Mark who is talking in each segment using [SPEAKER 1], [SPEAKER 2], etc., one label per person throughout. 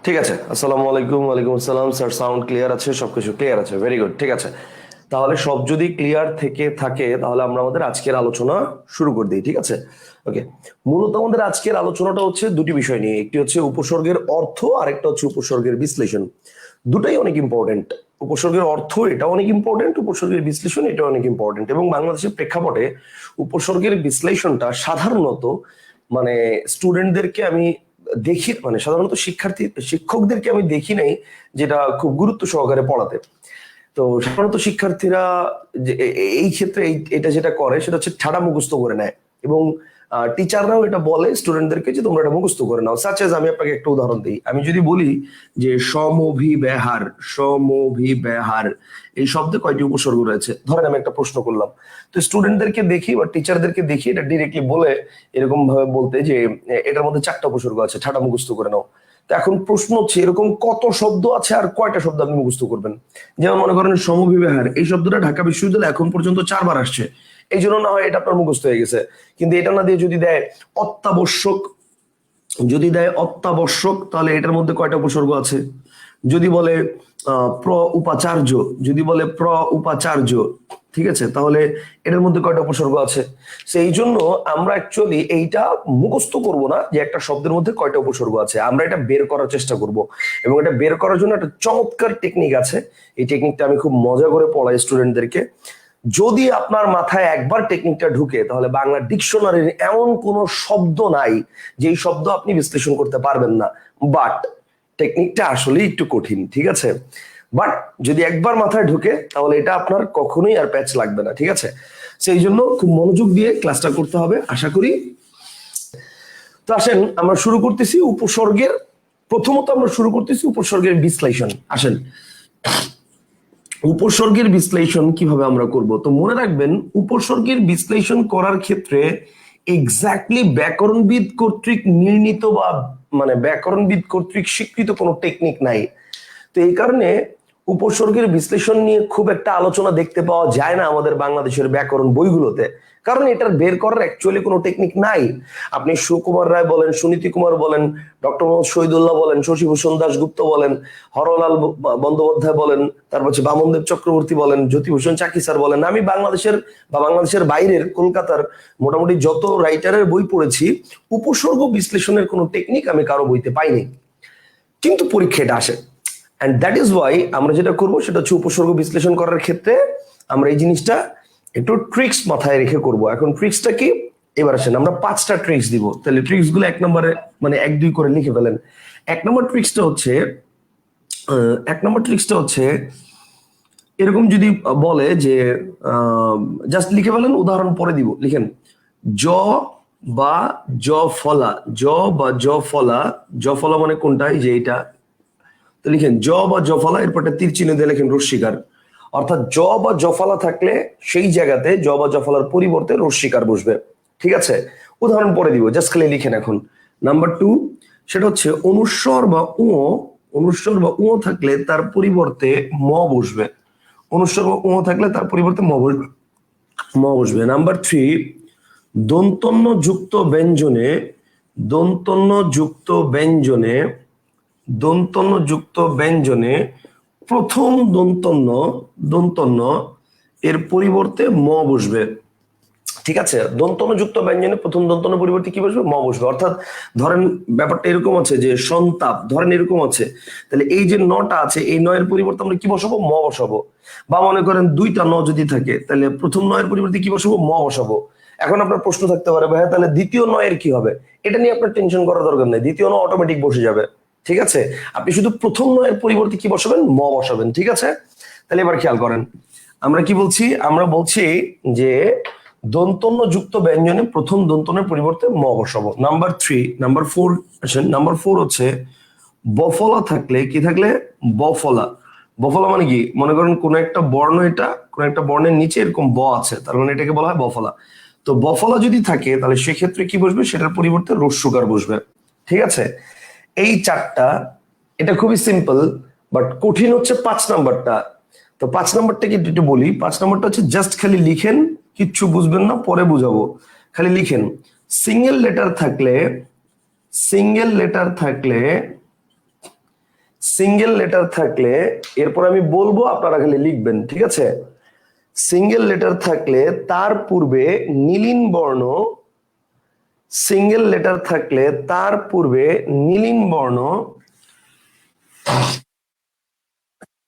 [SPEAKER 1] ঠিক আছে, আসসালামু আলাইকুম। ওয়ালাইকুম আসসালাম স্যার। সাউন্ড ক্লিয়ার আছে? সবকিছু ক্লিয়ার আছে? Very good. ঠিক আছে, তাহলে সব যদি ক্লিয়ার থেকে থাকে তাহলে আমরা আমাদের আজকের আলোচনা শুরু করে দিই। ঠিক আছে, ওকে। মূলত আমাদের আজকের আলোচনাটা হচ্ছে দুটি বিষয় নিয়ে, একটি হচ্ছে উপসর্গের অর্থ আর একটা হচ্ছে উপসর্গের বিশ্লেষণ। দুটাই অনেক ইম্পর্টেন্ট। উপসর্গের অর্থ এটা অনেক ইম্পর্টেন্ট, উপসর্গের বিশ্লেষণ এটা অনেক ইম্পর্টেন্ট। এবং বাংলাদেশের প্রেক্ষাপটে উপসর্গের বিশ্লেষণটা সাধারণত মানে স্টুডেন্টদেরকে আমি দেখি, মানে সাধারণত শিক্ষকদেরকে আমি দেখি নাই যেটা খুব গুরুত্ব সহকারে পড়াতে। তো সাধারণত শিক্ষার্থীরা যে এই ক্ষেত্রে এটা যেটা করে সেটা হচ্ছে ঠাডা মুখস্থ করে নেয়। এবং টিচাররাও এটা বলে স্টুডেন্টদেরকে যে তোমরা এটা মুখস্থ করে নাও। সাচ এজ, আমি আপনাকে একটা উদাহরণ দিই। আমি যদি বলি যে সমভিব্যাহার, সমভিব্যাহার এই শব্দে কয়টি উপসর্গ রয়েছে, ধরেন আমি একটা প্রশ্ন করলাম, তো স্টুডেন্টদেরকে দেখি বা টিচারদেরকে দেখি এটা ডিরেক্টলি বলে এরকম ভাবে বলতে যে এটার মধ্যে 4টা উপসর্গ আছে, ঠাডা মুখস্থ করে নাও। তো এখন প্রশ্ন হচ্ছে এরকম কত শব্দ আছে আর কয়টা শব্দ আপনি মুখস্থ করবেন? যেমন মনে করেন সমভিব্যাহার, এই শব্দটা ঢাকা বিশ্ববিদ্যালয়ে এখন পর্যন্ত 4বার আসছে, এই জন্য না হয় এটা আপনার মুখস্থ হয়ে গেছে। কিন্তু এটা না দিয়ে যদি দেয় অত্যাবশ্যক, যদি দেয় অত্যাবশ্যক, তাহলে এটার মধ্যে কয়টা উপসর্গ আছে? যদি বলে প্র উপাচার্য, যদি বলে প্র উপাচার্য, ঠিক আছে, তাহলে এটার মধ্যে কয়টা উপসর্গ আছে? সেই জন্য আমরা অ্যাকচুয়ালি এইটা মুখস্থ করব না যে একটা শব্দের মধ্যে কয়টা উপসর্গ আছে, আমরা এটা বের করার চেষ্টা করব। এবং এটা বের করার জন্য একটা চমৎকার টেকনিক আছে। এই টেকনিকটা আমি খুব মজা করে পড়াই স্টুডেন্টদেরকে। যদি আপনার মাথায় একবার টেকনিকটা ঢুকে তাহলে বাংলা ডিকশনারির এমন কোনো শব্দ নাই যেই শব্দ আপনি বিশ্লেষণ করতে পারবেন না। বাট টেকনিকটা আসলে একটু কঠিন, ঠিক আছে? বাট যদি একবার মাথায় ঢুকে তাহলে এটা আপনার কখনোই আর প্যাচ লাগবে না, ঠিক আছে? সেই জন্য খুব মনোযোগ দিয়ে ক্লাসটা করতে হবে আশা করি। তো আসেন আমরা শুরু করতেছি উপসর্গের, প্রথমত আমরা শুরু করতেছি উপসর্গের বিশ্লেষণ। আসেন, উপসর্গের বিশ্লেষণ কিভাবে আমরা করব? তো মনে রাখবেন, উপসর্গের বিশ্লেষণ করার ক্ষেত্রে এক্স্যাক্টলি ব্যাকরণবিদ কর্তৃক নির্ণীত বা মানে ব্যাকরণবিদ কর্তৃক স্বীকৃত কোনো টেকনিক নাই। তো এই কারণে উপসর্গের বিশ্লেষণ নিয়ে খুব একটা আলোচনা দেখতে পাওয়া যায় না আমাদের বাংলাদেশের ব্যাকরণ বইগুলোতে, কারণ এটার বের করার অ্যাকচুয়ালি কোনো টেকনিক নাই। আপনি সুকুমার রায় বলেন, সুনীতি কুমার বলেন, ডক্টর মোহাম্মদ শহীদুল্লাহ বলেন, শশীভূষণ দাশগুপ্ত বলেন, হরলাল বন্দ্যোপাধ্যায় বলেন, তারপর হচ্ছে বামনদেব চক্রবর্তী বলেন, জ্যোতিভূষণ চাকি স্যার বলেন, আমি বাংলাদেশের বা বাংলাদেশের বাইরের কলকাতার মোটামুটি যত রাইটারের বই পড়েছি, উপসর্গ বিশ্লেষণের কোনো টেকনিক আমি কারো বইতে পাইনি। কিন্তু পরীক্ষা এটা আসে। অ্যান্ড দ্যাট ইজ ওয়াই আমরা যেটা করবো সেটা হচ্ছে উপসর্গ বিশ্লেষণ করার ক্ষেত্রে আমরা এই জিনিসটা একটু ট্রিক্স মাথায় রেখে করব। এখন ট্রিক্সটা কি? এবার আসেন আমরা 5টা ট্রিক্স দিব, তাহলে ট্রিক্স গুলো 1 নম্বরে মানে 1 2 করে লিখে ফেলেন। 1 নম্বর ট্রিক্সটা হচ্ছে, 1 নম্বর ট্রিক্সটা হচ্ছে এরকম যদি বলে যে জাস্ট লিখে ফেলেন, উদাহরণ পরে দিব, লিখেন জ বা জ ফলা, জ বা জ ফলা, জ ফলা মানে কোনটা? এই যে এটা। তো লিখেন জ বা জফলা, এরপর তীর চিহ্ন দিয়ে লেখেন রস্বীকার। অর্থাৎ জ বা জফলা থাকলে সেই জায়গাতে জ বা জফলার পরিবর্তে রস্বীকার বসবে, ঠিক আছে? উদাহরণ পরে দিব, জাস্ট খালি লিখেন এখন। নাম্বার 2, সেটা হচ্ছে অনুস্বর বা উ, অনুস্বর বা উ থাকলে তার পরিবর্তে ম বসবে। অনুস্বর বা উ থাকলে তার পরিবর্তে ম বসবে, ম বসবে। নাম্বার 3, দন্তন্য যুক্ত ব্যঞ্জনে, দন্তন্য যুক্ত ব্যঞ্জনে, দন্তন্য যুক্ত ব্যঞ্জনে প্রথম দন্তন্য, দন্তন্য এর পরিবর্তে ম বসবে, ঠিক আছে? দন্তন্য যুক্ত ব্যঞ্জনে প্রথম দন্তন্য পরিবর্তে কি বসবে? ম বসবে। অর্থাৎ ধরেন ব্যাপারটা এরকম আছে যে সন্তাপ, ধরেন এরকম আছে, তাহলে এই যে নটা আছে এই নয়ের পরিবর্তে আমরা কি বসাবো? ম বসাবো। বা মনে করেন 2টা ন যদি থাকে তাহলে প্রথম নয়ের পরিবর্তে কি বসাবো? ম বসাবো। এখন আপনার প্রশ্ন থাকতে পারে, ভাই তাহলে দ্বিতীয় নয়ের কি হবে? এটা নিয়ে আপনার টেনশন করার দরকার নেই, দ্বিতীয় ন অটোমেটিক বসে যাবে, ঠিক আছে? আপনি শুধু প্রথম নয়ের পরিবর্তে কি বসাবেন? ম বসাবেন, ঠিক আছে? তাহলে এবার খেয়াল করেন আমরা কি বলছি। আমরা বলছি যে দন্তন্য যুক্ত ব্যঞ্জনে প্রথম দন্তনের পরিবর্তে ম বসাবো। নাম্বার 3, নাম্বার 4 আসেন। নাম্বার 4 হচ্ছে বফলা থাকলে, কি থাকলে? বফলা। বফলা মানে কি? মনে করেন কোন একটা বর্ণ, এটা কোন একটা বর্ণের নিচে এরকম ব আছে, তার মানে এটাকে বলা হয় বফলা। তো বফলা যদি থাকে তাহলে সেক্ষেত্রে কি বসবে? সেটার পরিবর্তে রস্যকার বসবে, ঠিক আছে? এই 4টা, এটা খুবই সিম্পল, বাট কঠিন হচ্ছে 5 নাম্বারটা। তো 5 নাম্বারটা কি একটু বলি। 5 নাম্বারটা হচ্ছে জাস্ট খালি লিখেন, কিচ্ছু বুঝবেন না, পরে বুঝাবো। খালি লিখেন সিঙ্গেল লেটার থাকলে, সিঙ্গেল লেটার থাকলে সিঙ্গেল লেটার থাকলে এরপর আমি বলবো, আপনারা খালি লিখবেন, ঠিক আছে? সিঙ্গেল লেটার থাকলে তার পূর্বে নীলিন বর্ণ, সিঙ্গেল লেটার থাকলে তার পূর্বে নীলিন বর্ণ,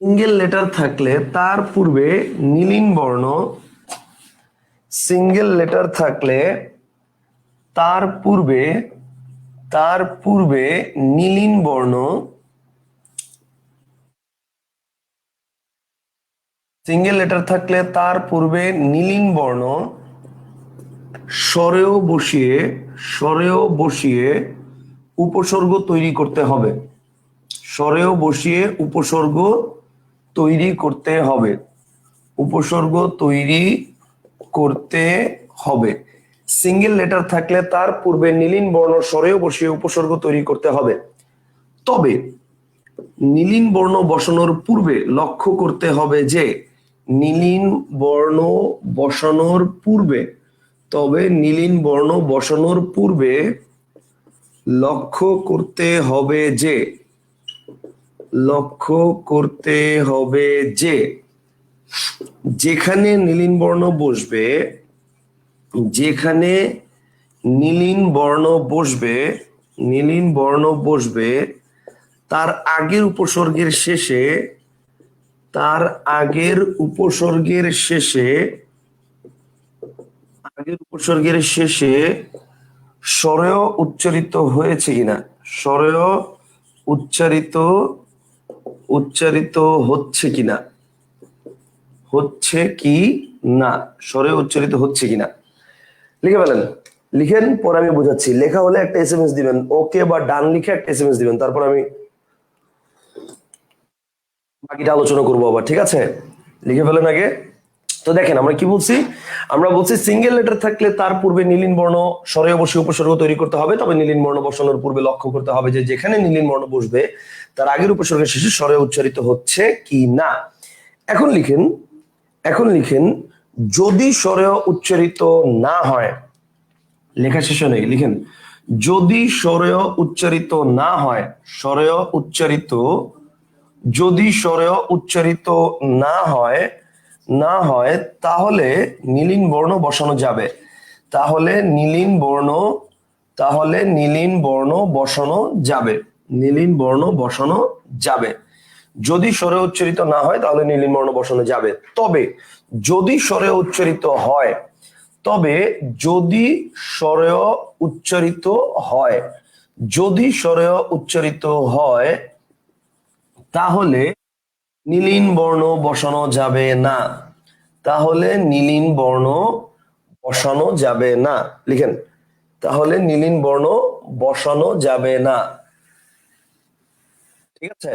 [SPEAKER 1] সিঙ্গেল লেটার থাকলে তার পূর্বে নীলিন বর্ণ, সিঙ্গেল লেটার থাকলে তার পূর্বে নীলিন বর্ণ, সিঙ্গেল লেটার থাকলে তার পূর্বে নীলিন বর্ণ স্বরেও বসিয়ে উপসর্গ তৈরি করতে হবে। স্বরেও বসিয়ে উপসর্গ তৈরি করতে হবে। উপসর্গ তৈরি করতে হবে। সিঙ্গেল লেটার থাকলে তার পূর্বে নীলিন বর্ণ স্বরেও বসিয়ে উপসর্গ তৈরি করতে হবে। তবে নীলিন বর্ণ বসানোর পূর্বে লক্ষ্য করতে হবে যে নীলিন বর্ণ বসানোর পূর্বে, তবে নীলিন বর্ণ বসানোর পূর্বে লক্ষ্য করতে হবে যে, লক্ষ্য করতে হবে যে যেখানে নীলিন বর্ণ বসবে, যেখানে নীলিন বর্ণ বসবে, নীলিন বর্ণ বসবে তার আগের উপসর্গের শেষে, তার আগের উপসর্গের শেষে, আগের উপসর্গের শেষে স্বরেয় উচ্চারিত হয়েছে কিনা, স্বরেয় উচ্চারিত হচ্ছে কিনা, হচ্ছে কি না, স্বরে উচ্চারিত হচ্ছে কিনা লিখে ফেলেন। লিখেন, পরে আমি বোঝাচ্ছি। লেখা হলে একটা এসএমএস দিবেন, ওকে বা ডান লিখে একটা এসএমএস দিবেন, তারপর আমি বাকিটা আলোচনা করবো আবার, ঠিক আছে? লিখে ফেলেন আগে। তো দেখেন আমরা কি বলছি, আমরা বলছি সিঙ্গেল লেটার থাকলে তার পূর্বে নীলিন বর্ণ স্বরে বসিয়ে উপসর্গ তৈরি করতে হবে। তবে নীলিন বর্ণ বসানোর পূর্বে লক্ষ্য করতে হবে যে যেখানে নীলিন বর্ণ বসবে তার আগের উপসর্গের শেষে স্বরে উচ্চারিত হচ্ছে কি না। এখন লিখেন যদি স্বরে উচ্চারিত না হয়, লেখা শেষে নেই, লিখেন যদি স্বরে উচ্চারিত না হয়, স্বরেয় উচ্চারিত, যদি স্বরেয় উচ্চারিত না হয় তাহলে নীলিন বর্ণ বসানো যাবে। তাহলে নীলিন বর্ণ বসানো যাবে, নীলিন বর্ণ বসানো যাবে। যদি স্বরে উচ্চারিত না হয় তাহলে নীলিন বর্ণ বসানো যাবে। তবে যদি স্বরে উচ্চারিত হয়, তবে যদি স্বরেয় উচ্চারিত হয়, যদি স্বরেয় উচ্চারিত হয় তাহলে নীলিন বর্ণ বসানো যাবে না, তাহলে নীলিন বর্ণ বসানো যাবে না। লিখেন, তাহলে নীলিন বর্ণ বসানো যাবে না, ঠিক আছে?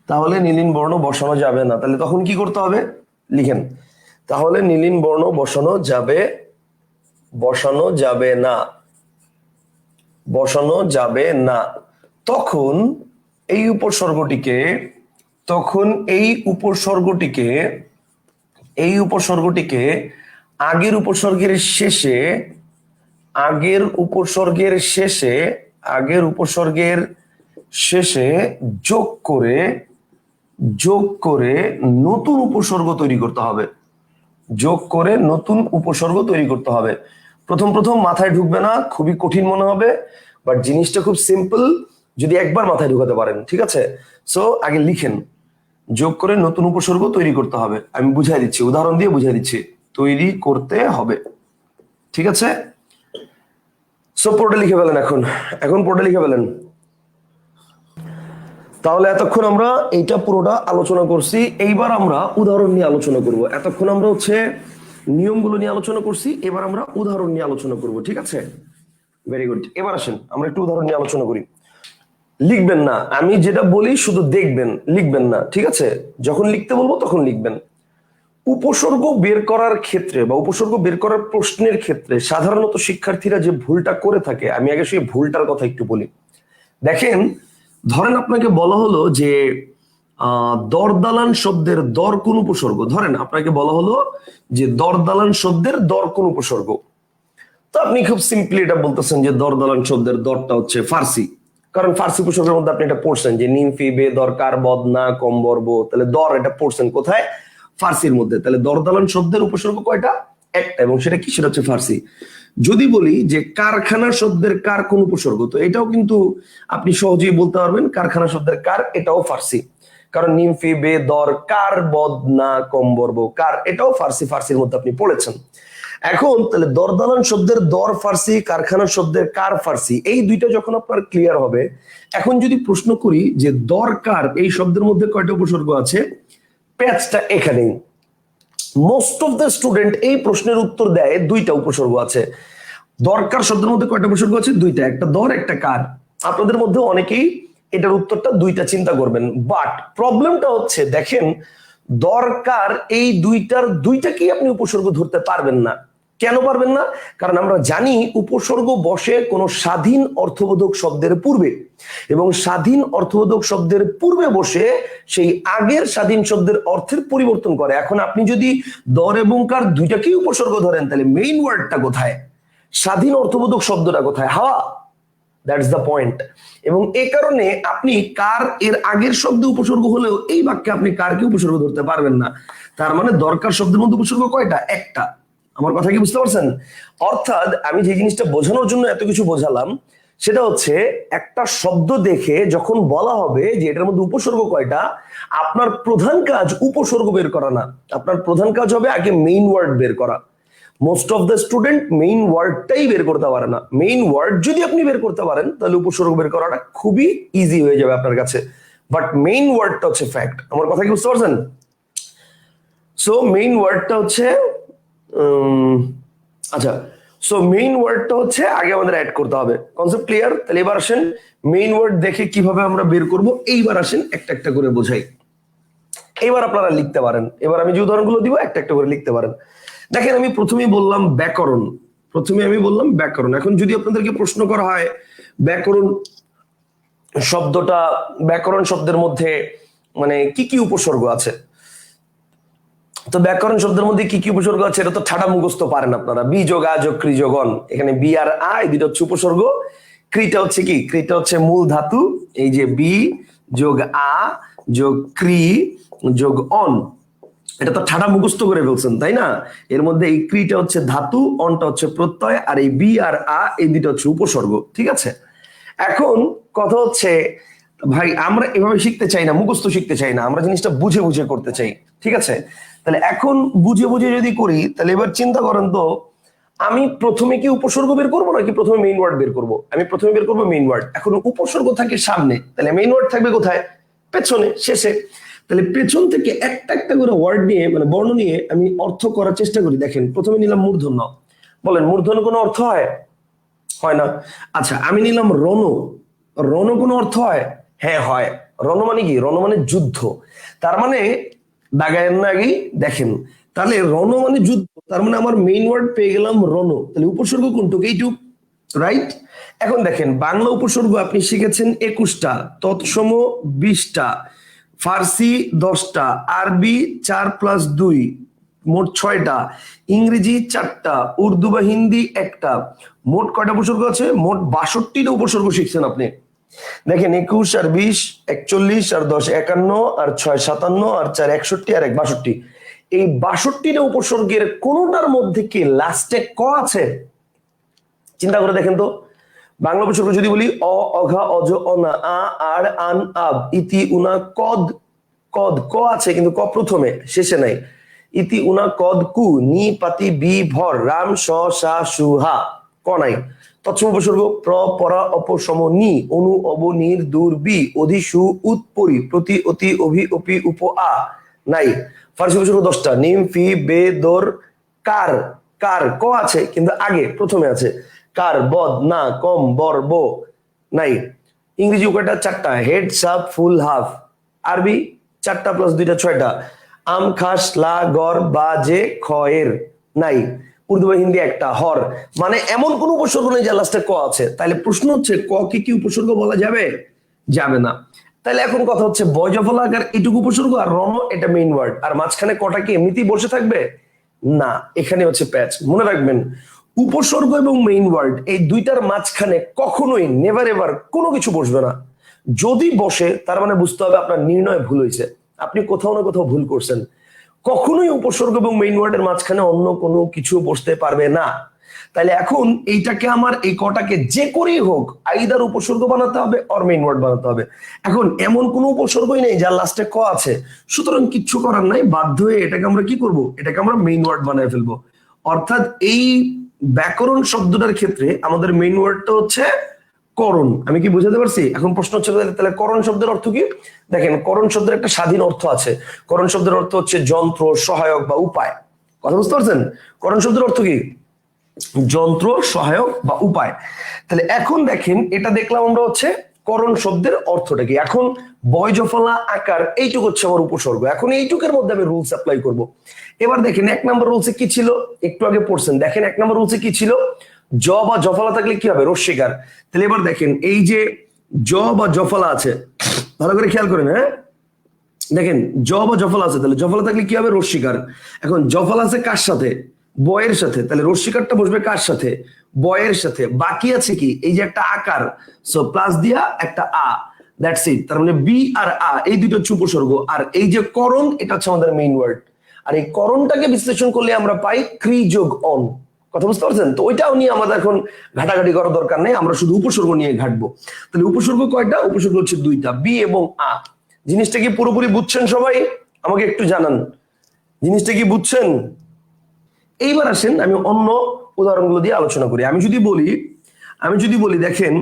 [SPEAKER 1] তাহলে নীলিন বর্ণ বসানো যাবে না। তাহলে তখন কি করতে হবে? লিখেন, তাহলে নীলিন বর্ণ বসানো যাবে না, বসানো যাবে না। তখন এই উপসর্গটিকে, আগের উপসর্গের শেষে যোগ করে নতুন উপসর্গ তৈরি করতে হবে। যোগ করে নতুন উপসর্গ তৈরি করতে হবে। প্রথম মাথায় ঢুকবে না, খুবই কঠিন মনে হবে, বাট জিনিসটা খুব সিম্পল যদি একবার মাথায় ঢুকাতে পারেন, ঠিক আছে? সো আগে লিখেন, যোগ করে নতুন উপসর্গ তৈরি করতে হবে। আমি বুঝাই দিচ্ছি, উদাহরণ দিয়ে বুঝাই দিচ্ছি, তৈরি করতে হবে, ঠিক আছে? সো পড়ে লিখে ফেলেন, এখন পড়ে লিখে ফেলেন। তাহলে এতক্ষণ আমরা এইটা পুরোটা আলোচনা করছি, এইবার আমরা উদাহরণ নিয়ে আলোচনা করব। এতক্ষণ আমরা নিয়মগুলো নিয়ে আলোচনা করছি, এবার আমরা উদাহরণ নিয়ে আলোচনা করব, ঠিক আছে? Very good. এবার আসেন আমরা একটু উদাহরণ নিয়ে আলোচনা করি। লিখবেন না, আমি যেটা বলি শুধু দেখবেন, লিখবেন না, ঠিক আছে? যখন লিখতে বলবো তখন লিখবেন। উপসর্গ বের করার ক্ষেত্রে বা উপসর্গ বের করার প্রশ্নের ক্ষেত্রে সাধারণত শিক্ষার্থীরা যে ভুলটা করে থাকে, আমি আগে সেই ভুলটার কথা একটু বলি। দেখেন, ধরেন আপনাকে বলা হলো যে দরদালান শব্দের দর কোন উপসর্গ, ধরেন আপনাকে বলা হলো যে দরদালান শব্দের দর কোন উপসর্গ। তো আপনি খুব সিম্পলি এটা বলতেছেন যে দরদালান শব্দের দরটা হচ্ছে ফার্সি, কারণ ফার্সি উপসর্গের মধ্যে আপনি এটা পড়ছেন যে নিম ফি বে দরকার বদনা কম বর্ব, তাহলে দর এটা পড়ছেন কোথায়? ফার্সির মধ্যে। তাহলে দরদালান শব্দের উপসর্গ কয়টা? একটা, এবং সেটা কি? সেটা হচ্ছে ফার্সি। যদি বলি যে কারখানা শব্দের কার কোন উপসর্গ, তো এটাও কিন্তু আপনি সহজেই বলতে পারবেন কারখানা শব্দের কার এটাও ফার্সি, কারণ নিম ফি বে দর কার বদনা কম বর্ব, কার এটাও ফার্সি, ফার্সির মধ্যে আপনি পড়েছেন। এখন তাহলে দরদালান শব্দের দর ফার্সি, কারখানা শব্দের কার ফার্সি, এই দুইটা যখন আপনার ক্লিয়ার হবে, এখন যদি প্রশ্ন করি যে দরকার এই শব্দের মধ্যে কয়টা উপসর্গ আছে, প্যাচটা এখানেই। মোস্ট অফ দ্য স্টুডেন্ট এই প্রশ্নের উত্তর দেয় দুইটা উপসর্গ আছে। দরকার শব্দের মধ্যে কয়টা উপসর্গ আছে? দুইটা, একটা দর একটা কার। আপনাদের মধ্যে অনেকেই এটার উত্তরটা দুইটা চিন্তা করবেন, বাট প্রবলেমটা হচ্ছে দেখেন দরকার এই দুইটার দুইটাকেই আপনি উপসর্গ ধরতে পারবেন না। কেন পারবেন না? কারণ আমরা জানি উপসর্গ বসে কোনো স্বাধীন অর্থবোধক শব্দের পূর্বে, এবং স্বাধীন অর্থবোধক শব্দের পূর্বে বসে সেই আগের স্বাধীন শব্দের অর্থের পরিবর্তন করে। এখন আপনি যদি দর এবং কার দুইটাকেই উপসর্গ ধরেন, তাহলে মেইন ওয়ার্ডটা কোথায়? স্বাধীন অর্থবোধক শব্দটা কোথায়? হাওয়া। That's the point. এবং এই কারণে আপনি কার এর আগের শব্দ উপসর্গ হলেও এই বাক্যে আপনি কারকে উপসর্গ ধরতে পারবেন না। তার মানে দরকার শব্দের মধ্যে উপসর্গ কয়টা? একটা। আমার কথা কি বুঝতে পারছেন? অর্থাৎ আমি যে জিনিসটা বোঝানোর জন্য এত কিছু বোঝালাম সেটা হচ্ছে একটা শব্দ দেখে যখন বলা হবে যে এটার মধ্যে উপসর্গ কয়টা, আপনার প্রধান কাজ উপসর্গ বের করা না, আপনার প্রধান কাজ হবে আগে মেইন ওয়ার্ড বের করা। Most of the student main ওয়ার্ডটাই বের করতে পারে না। মেইন ওয়ার্ড যদি আপনি বের করতে পারেন তাহলে উপসর্গ বের করাটা খুবই ইজি হয়ে যাবে আপনার কাছে, বাট মেইন ওয়ার্ডটা হচ্ছে ফ্যাক্ট। আমার কথা কি বুঝতে পারছেন? সো মেইন ওয়ার্ডটা হচ্ছে আচ্ছা, সো মেইন ওয়ার্ডটা হচ্ছে আগে আমাদের অ্যাড করতে হবে। Concept clear? তাহলে এবার আসেন মেইন ওয়ার্ড দেখে কিভাবে আমরা বের করব, এইবার আসেন একটা একটা করে বোঝাই। এবার আপনারা লিখতে পারেন, এবার আমি যে উদাহরণগুলো দিব একটা একটা করে লিখতে পারেন। দেখেন আমি প্রথমেই বললাম ব্যাকরণ, ব্যাকরণ। এখন যদি আপনাদেরকে প্রশ্ন করা হয় ব্যাকরণ শব্দটা, ব্যাকরণ শব্দের মধ্যে মানে কি কি উপসর্গ আছে, তো ব্যাকরণ শব্দের মধ্যে কি কি উপসর্গ আছে এটা তো ঠাডা মুখস্থ পারেন আপনারা। বি যোগ আ যোগ ক্রি যোগ অন, এখানে বি আর আ এই দুটো হচ্ছে উপসর্গ। ক্রিটা হচ্ছে কি? ক্রিটা হচ্ছে মূল ধাতু, এই যে বি যোগ আ যোগ ক্রি যোগ অন, এটা তো ঠাডা মুখস্থ করে ফেলছেন তাই না? এর মধ্যে এই ক্রিটা হচ্ছে ধাতু, অনটা হচ্ছে প্রত্যয়, আর এই বি আর আ এই দুটো হচ্ছে উপসর্গ। ঠিক আছে, এখন কথা হচ্ছে ভাই আমরা এভাবে শিখতে চাই না, মুখস্থ শিখতে চাই না, আমরা জিনিসটা বুঝে বুঝে করতে চাই। ঠিক আছে, তাহলে এখন বুঝে বুঝে যদি করি তাহলে এবার চিন্তা করেন তো আমি প্রথমে কি উপসর্গ বের করবো নাকি প্রথমে মেইন ওয়ার্ড বের করবো? আমি প্রথমে বের করবো মেইন ওয়ার্ড। এখন উপসর্গ থাকে সামনে, তাহলে মেইন ওয়ার্ড থাকবে কোথায়? পেছনে, শেষে। তাহলে পেছন থেকে একটা একটা করে ওয়ার্ড নিয়ে মানে বর্ণ নিয়ে আমি অর্থ করার চেষ্টা করি। দেখেন প্রথমে নিলাম মূর্ধন্য, বলেন মূর্ধন্য কোনো অর্থ হয়? হয় না। আচ্ছা আমি নিলাম রণ, রণ কোনো অর্থ হয়? হ্যাঁ হয়। রণ মানে কি? রণ মানে যুদ্ধ। তার মানে দাগায়ের না আগেই দেখেন, তাহলে রণ মানে যুদ্ধ, তার মানে আমার মেইন ওয়ার্ড পেয়ে গেলাম রণ। তাহলে উপসর্গ কোনটুক? এইটুক, রাইট? এখন দেখেন বাংলা উপসর্গ আপনি শিখেছেন 21টা, তৎসম 20টা, ফার্সি 10টা, আরবি 4+2 মোট 6টা, ইংরেজি 4টা, উর্দু বা হিন্দি 1টা। মোট কয়টা উপসর্গ আছে? মোট 62টা উপসর্গ শিখছেন আপনি। দেখেন 21 আর 20 41 আর 10 51 আর 6 57 আর 4 61 আর 1 62। এই 62টা উপসর্গের কোনটার মধ্যে কি লাস্টে ক আছে? চিন্তা করে দেখেন তো। বাংলা উপসর্গ যদি বলি অ, অঘা, অজ, অনা, আ, আর, আন, আব, ইতি, উনা, কদ, কদ ক আছে কিন্তু ক প্রথমে, শেষে নাই। ইতি, উনা, কদ, কু, নি, পাতি, বি, ভর, রাম, স, সা, সু, হা, ক নাই। তৎসম উপসর্গ প্র, পরা, অপসম, নি, অনু, অব, নির, দূর, বি, অধি, সু, উৎ, পরি, প্রতি, অতি, অভি, অপি, উপ, আ নাই। ফার্সি উপসর্গ 10টা, নিম, ফি, বে, দর, কার, কার ক আছে কিন্তু আগে প্রথমে আছে। কার, বদ, না, কম, বর, বো নাই। ইংরেজি কয়টা? 4টা, হেড, সাপ, ফুল, হাফ। আরবি 4টা প্লাস 2টা 6টা, আম, খাস, লা, গর, বা, যে, খ এর নাই। উর্দু বা হিন্দি 1টা, হর। মানে এমন কোন উপসর্গ নেই যে লাস্টে ক আছে। তাহলে প্রশ্ন হচ্ছে ক কি কি উপসর্গ বলা যাবে? যাবে না। তাহলে এখন কথা হচ্ছে বয়জফলাকার এটুকু উপসর্গ আর রণ এটা মেইন ওয়ার্ড, আর মাঝখানে কটা কি এমনিতেই বসে থাকবে? না, এখানে হচ্ছে প্যাচ। মনে রাখবেন উপসর্গ এবং মেইন ওয়ার্ড এই দুইটার মাঝখানে কখনোই নেভার এভার কোনো কিছু বসবে না। যদি বসে তার মানে বুঝতে হবে আপনার নির্ণয় ভুল হয়েছে, আপনি কোথাও না কোথাও ভুল করছেন। কখনোই উপসর্গ এবং মেইন ওয়ার্ডের মাঝখানে অন্য কোনো কিছু বসতে পারবে না। তাহলে এখন এইটাকে আমার এই কটাকে যে করেই হোক আইদার উপসর্গ বানাতে হবে অর মেইন ওয়ার্ড বানাতে হবে। এখন এমন কোনো উপসর্গই নেই যার লাস্টে ক আছে, সুতরাং কিচ্ছু করার নাই, বাধ্য হয়ে এটাকে আমরা কি করব, এটাকে আমরা মেইন ওয়ার্ড বানায় ফেলবো। অর্থাৎ এই ব্যাকরণ শব্দটার ক্ষেত্রে আমাদের মেইন ওয়ার্ডটা হচ্ছে করণ। আমি কি বুঝাতে পারছি? এখন প্রশ্ন হচ্ছে তাহলে করণ শব্দের অর্থ কি? দেখেন, করণ শব্দের একটা স্বাধীন অর্থ আছে। করণ শব্দের অর্থ হচ্ছে যন্ত্র, সহায়ক বা উপায়। কথা বুঝতে পারছেন? করণ শব্দের অর্থ কি? যন্ত্র, সহায়ক বা উপায়। তাহলে এখন দেখেন, এটা দেখলাম আমরা হচ্ছে করণ শব্দের অর্থটা কি। এখন বয় জফলা আকার এইটুকু হচ্ছে আমার উপসর্গ। এখন এইটুকের মধ্যে আমি রুলস অ্যাপ্লাই করব। এবার দেখেন 1 নম্বর রুলসে কি ছিল, একটু আগে পড়ছেন। দেখেন 1 নম্বর রুলসে কি ছিল, জ বা জফলা থাকলে কি হবে, রস্যিকার। তাহলে এবার দেখেন এই যে জ বা জফলা আছে, ভালো করে খেয়াল করেন। হ্যাঁ, দেখেন জ বা জফলা আছে, তাহলে জফলা থাকলে কি হবে, রস্যিকার। এখন জফলা আছে কার সাথে, বয়ের সাথে, তাহলে রস্যিকারটা বসবে কার সাথে, বয়ের সাথে। বাকি আছে কি, এই যে একটা আকার, সো প্লাস দিয়া একটা আ, দ্যাটস ইট। তার মানে বি আর আ এই দুটো হচ্ছে উপসর্গ। আর এই যে করণ, এটা হচ্ছে আমাদের মেইন ওয়ার্ড। আর এই করণটাকে বিশ্লেষণ করলে আমরা পাই ক্রি যোগ অন। কথা বুঝতে পারছেন? তো ওইটাও নিয়ে আমাদের এখন ঘাটাঘাটি করার দরকার নেই, আমরা শুধু উপসর্গ নিয়ে ঘাটবো। তাহলে উপসর্গ কয়টা? উপসর্গ হচ্ছে 2টা, বি এবং আ। জিনিসটা কি পুরোপুরি বুঝছেন সবাই? আমাকে একটু জানান, জিনিসটা কি বুঝছেন? এইবার আসেন আমি অন্য উদাহরণগুলো দিয়ে আলোচনা করি। আমি যদি বলি দেখেন,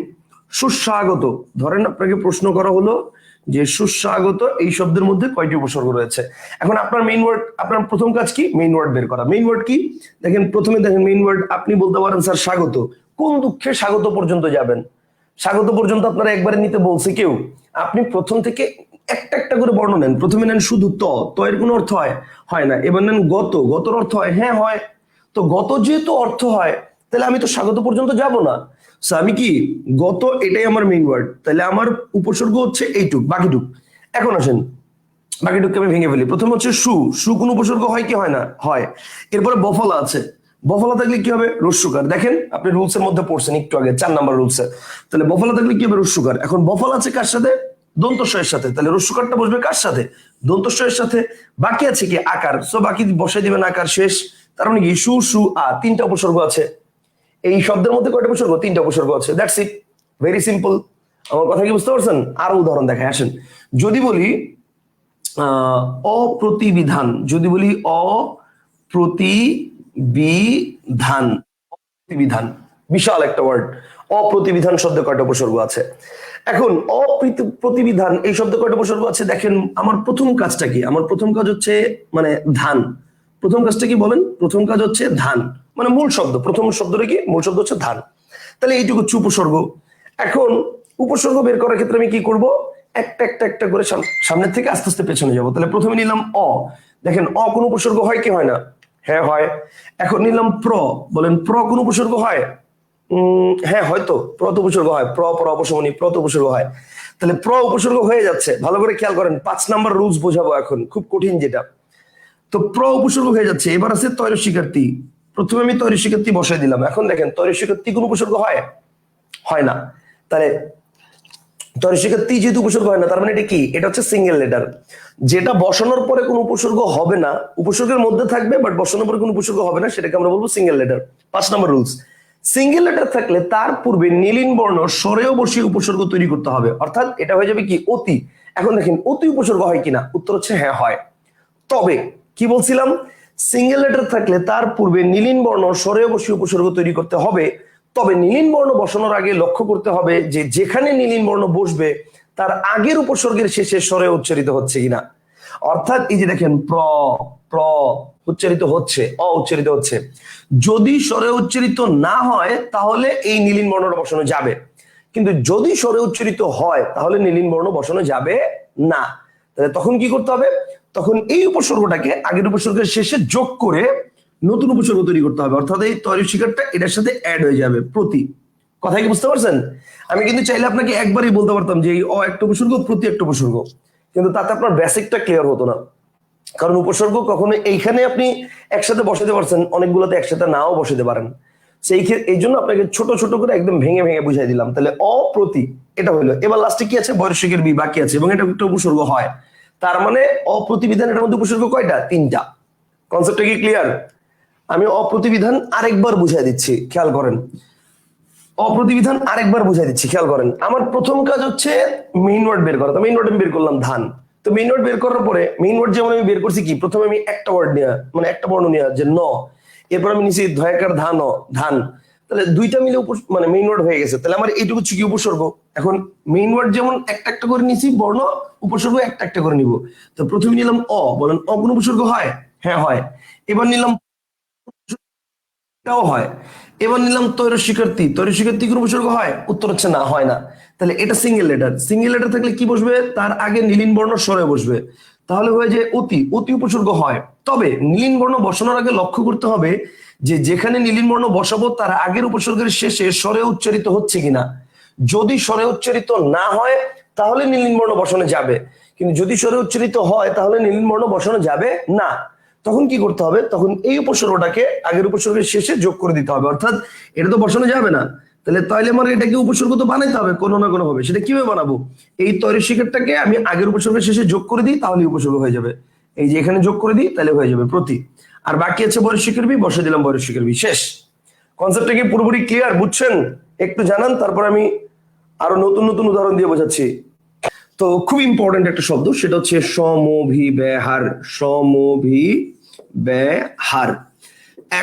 [SPEAKER 1] সুস্বাগত, ধরেন আপনাকে প্রশ্ন করা হলো যে সুস্বাগত এই শব্দের মধ্যে কয়টি উপসর্গ রয়েছে। এখন আপনার মেইন ওয়ার্ড, আপনার প্রথম কাজ কি, মেইন ওয়ার্ড বের করা। মেইন ওয়ার্ড কি? দেখেন প্রথমে দেখেন মেইন ওয়ার্ড, আপনি বলতে পারেন স্যার স্বাগত। কোন দুঃখে স্বাগত পর্যন্ত যাবেন? স্বাগত পর্যন্ত আপনারা একবারে নিতে বলছে কেউ? আপনি প্রথম থেকে একটা একটা করে বর্ণ নেন। প্রথমে নেন শুধু ত এর কোনো অর্থ হয় না। এবার নেন গত, গতর অর্থ হয়, হ্যাঁ হয়। তো গত যেহেতু অর্থ হয়, তাহলে আমি তো স্বাগত পর্যন্ত যাব না। আমি কি গত, এটাই আমার মেইন ওয়ার্ড। তাহলে আমার উপসর্গ হচ্ছে এইটুক, বাকিটুক। এখন আসেন বাকিটুককে আমি ভেঙে ফেলি। প্রথম হচ্ছে সু কোন উপসর্গ হয় কি হয় না? হয়। এরপরে বফলা আছে, বফলা থাকলে কি হবে, রস্যকার। দেখেন আপনি রুলস এর মধ্যে পড়ছেন একটু আগে 4 নাম্বার রুলসে। তাহলে বফলা থাকলে কি হবে, রস্যকার। এখন বফলা আছে কার সাথে, দন্তস্বয়ের সাথে, তাহলে রস্যকারটা বসবে কার সাথে, দন্তস্বয়ের সাথে। বাকি আছে কি আকার, সো বাকি বসাই দিবেন আকার, শেষ। তার মানে কি সু আ, 3টা উপসর্গ আছে। এই শব্দের মধ্যে কয়টা উপসর্গ, 3টা উপসর্গ আছে, দ্যাটস ইট, ভেরি সিম্পল। আমার কথা কি বুঝতে পারছেন? আরো উদাহরণ দেখায় আসেন। যদি বলি অপ্রতিবিধান, যদি বলি অপ্রতিবিধান, প্রতিবিধান বিশাল একটা ওয়ার্ড। অপ্রতিবিধান শব্দে কয়টা উপসর্গ আছে? এখন প্রতিবিধান এই শব্দে কয়টা উপসর্গ আছে? দেখেন আমার প্রথম কাজটা কি, আমার প্রথম কাজ হচ্ছে মানে ধান। প্রথম কাজটা কি বলেন? প্রথম কাজ হচ্ছে ধান, মানে মূল শব্দ। প্রথম শব্দটা কি, মূল শব্দ হচ্ছে ধান। তাহলে এইটুকু হচ্ছে উপসর্গ। এখন উপসর্গ বের করার ক্ষেত্রে আমি কি করব, একটা একটা একটা করে সামনের থেকে আস্তে আস্তে পেছনে যাব। তাহলে প্রথমে নিলাম অ। দেখেন অ কোন উপসর্গ হয় কি হয় না? হ্যাঁ হয়। এখন নিলাম প্র, বলেন প্র কোন উপসর্গ হয়? হ্যাঁ হয়তো, প্র তো উপসর্গ হয়, প্র অপশমনী, প্র তো উপসর্গ হয়। তাহলে প্র উপসর্গ হয়ে যাচ্ছে। ভালো করে খেয়াল করেন, 5 নাম্বার রুলস বোঝাবো এখন, খুব কঠিন যেটা। তো প্র উপসর্গ হয়ে যাচ্ছে। এবার আছে তৈর শিক্ষার্থী। প্রথমে আমি তৈর শিক্ষার্থী বসাই দিলাম। এখন দেখেন তৈর শিক্ষার্থী কোন উপসর্গ হয় না। তাহলে তৈর শিক্ষার্থী যেহেতু উপসর্গ হয় না, তার মানে এটা কি, এটা হচ্ছে সিঙ্গেল লেটার। যেটা বসানোর পরে কোনো উপসর্গ হবে না, উপসর্গের মধ্যে থাকবে বাট বসানোর পরে কোনো উপসর্গ হবে না, সেটাকে আমরা বলবো সিঙ্গেল লেটার। 5 নম্বর রুলস, সিঙ্গেল লেটার থাকলে তার পূর্বে নীলিন বর্ণ স্বরেও বসিয়ে উপসর্গ তৈরি করতে হবে। অর্থাৎ এটা হয়ে যাবে কি, অতি। এখন দেখেন অতি উপসর্গ হয় কিনা, উত্তর হচ্ছে হ্যাঁ হয়। তবে কি বলছিলাম, সিঙ্গেল লেটার থাকলে তার পূর্বে নীলিন বর্ণ স্বরেও বসিয়ে উপসর্গ তৈরি করতে হবে। তবে নীলিন বর্ণ বসানোর আগে লক্ষ্য করতে হবে যে যেখানে নীলিন বর্ণ বসবে তার আগের উপসর্গের শেষে স্বরে উচ্চারিত হচ্ছে কিনা। অর্থাৎ এই যে দেখেন প্র প্র উচ্চারিত হচ্ছে, অ উচ্চারিত হচ্ছে। যদি স্বরে উচ্চারিত না হয় তাহলে এই নীলিন বর্ণটা বসানো যাবে, কিন্তু যদি স্বরে উচ্চারিত হয় তাহলে নীলিন বর্ণ বসানো যাবে না। তাহলে তখন কি করতে হবে, তখন এই উপসর্গটাকে আগের উপসর্গের শেষে যোগ করে নতুন উপসর্গ তৈরি করতে হবে। অর্থাৎ এই তৈরি শিকারটা এটার সাথে অ্যাড হয়ে যাবে, প্রতি। কথা কি বুঝতে পারছেন? আমি কিন্তু চাইলে আপনাকে একবারই বলতে পারতাম যে এই অ একটা উপসর্গ, প্রতি একটা উপসর্গ, কিন্তু তাতে আপনার বেসিকটা ক্লিয়ার হতো না। কারণ উপসর্গ কখনো এইখানে আপনি একসাথে বসাতে পারছেন, অনেকগুলোতে একসাথে নাও বসাতে পারেন। এই জন্য আপনাকে ছোট ছোট করে একদম ভেঙে ভেঙে বুঝাই দিলাম। তাহলে অপ্রতি এটা হলো। এবার লাস্টে কি আছে, বৈরসিকের বি বাকি আছে এবং এটা একটা উপসর্গ হয়। তার মানে অপ্রতিবিধান, এটার মধ্যে উপসর্গ কয়টা? 3টা। কনসেপ্টটা কি ক্লিয়ার? আমি অপ্রতিবিধান আরেকবার বুঝাই দিচ্ছি, খেয়াল করেন। অপ্রতিবিধান আরেকবার বুঝাই দিচ্ছি, খেয়াল করেন। আমার প্রথম কাজ হচ্ছে মেইন ওয়ার্ড বের করা। তো মেইন ওয়ার্ড আমি বের করলাম ধান। তো মেইন ওয়ার্ড বের করার পরে মেইন ওয়ার্ড যেমন আমি বের করছি কি, প্রথমে আমি একটা ওয়ার্ড নিয়ে মানে একটা বর্ণ নিয়ে যে ন, এরপর আমি নিছি ধয়াকার ধান ধান, তাহলে দুইটা মিলে মানে মেইন ওয়ার্ড হয়ে গেছে। তাহলে আমার এইটুকু হচ্ছে কি উপসর্গ। এখন মেইন ওয়ার্ড যেমন একটা একটা করে নিছি, বর্ণ উপসর্গ একটা একটা করে নিব। তো প্রথমে নিলাম অ, বলেন অ কোন উপসর্গ হয়? হ্যাঁ হয়। এবার নিলাম এটাও হয়। এবার নিলাম তৈর শিক্ষার্থী, তৈর শিক্ষার্থী কোন উপসর্গ হয়? উত্তর হচ্ছে না, হয় না। তাহলে এটা সিঙ্গেল লেটার। সিঙ্গেল লেটার থাকলে কি বসবে? তার আগে নীলিন বর্ণ স্বরে বসবে। তাহলে হয়ে যায় অতি, অতি উপসর্গ হয়। তবে নীলিন বর্ণ বসানোর আগে লক্ষ্য করতে হবে যে যেখানে নীলিন বর্ণ বসাবো তার আগের উপসর্গের শেষে স্বরে উচ্চারিত হচ্ছে কিনা। যদি স্বরে উচ্চারিত না হয় তাহলে নীলিন বর্ণ বসানো যাবে, কিন্তু যদি স্বরে উচ্চারিত হয় তাহলে নীলিন বর্ণ বসানো যাবে না। তখন কি করতে হবে? তখন এই উপসর্গটাকে আগের উপসর্গের শেষে যোগ করে দিতে হবে। অর্থাৎ এটা তো বসানো যাবে না, তাহলে আমার এটাকে উপসর্গ তো বানাইতে হবে কোনো না কোনো ভাবে। সেটা কিভাবে বানাবো? এই তৈরশিকেরটাকে আমি আগের উপসর্গের শেষে যোগ করে দিই, তাহলে উপসর্গ হয়ে যাবে। এই যে এখানে যোগ করে দিই, তাহলে হয়ে যাবে প্রতি। আর বাকি আছে বৈরশিকের বি, বসে দিলাম বৈরশিকের বি, শেষ। কনসেপ্টটা কি পুরোপুরি ক্লিয়ার? বুঝছেন? একটু জানান, তারপর আমি আরো নতুন নতুন উদাহরণ দিয়ে বোঝাচ্ছি। তো খুব ইম্পর্টেন্ট একটা শব্দ, সেটা হচ্ছে সমভিব্যাহার। সমভিব্যাহার।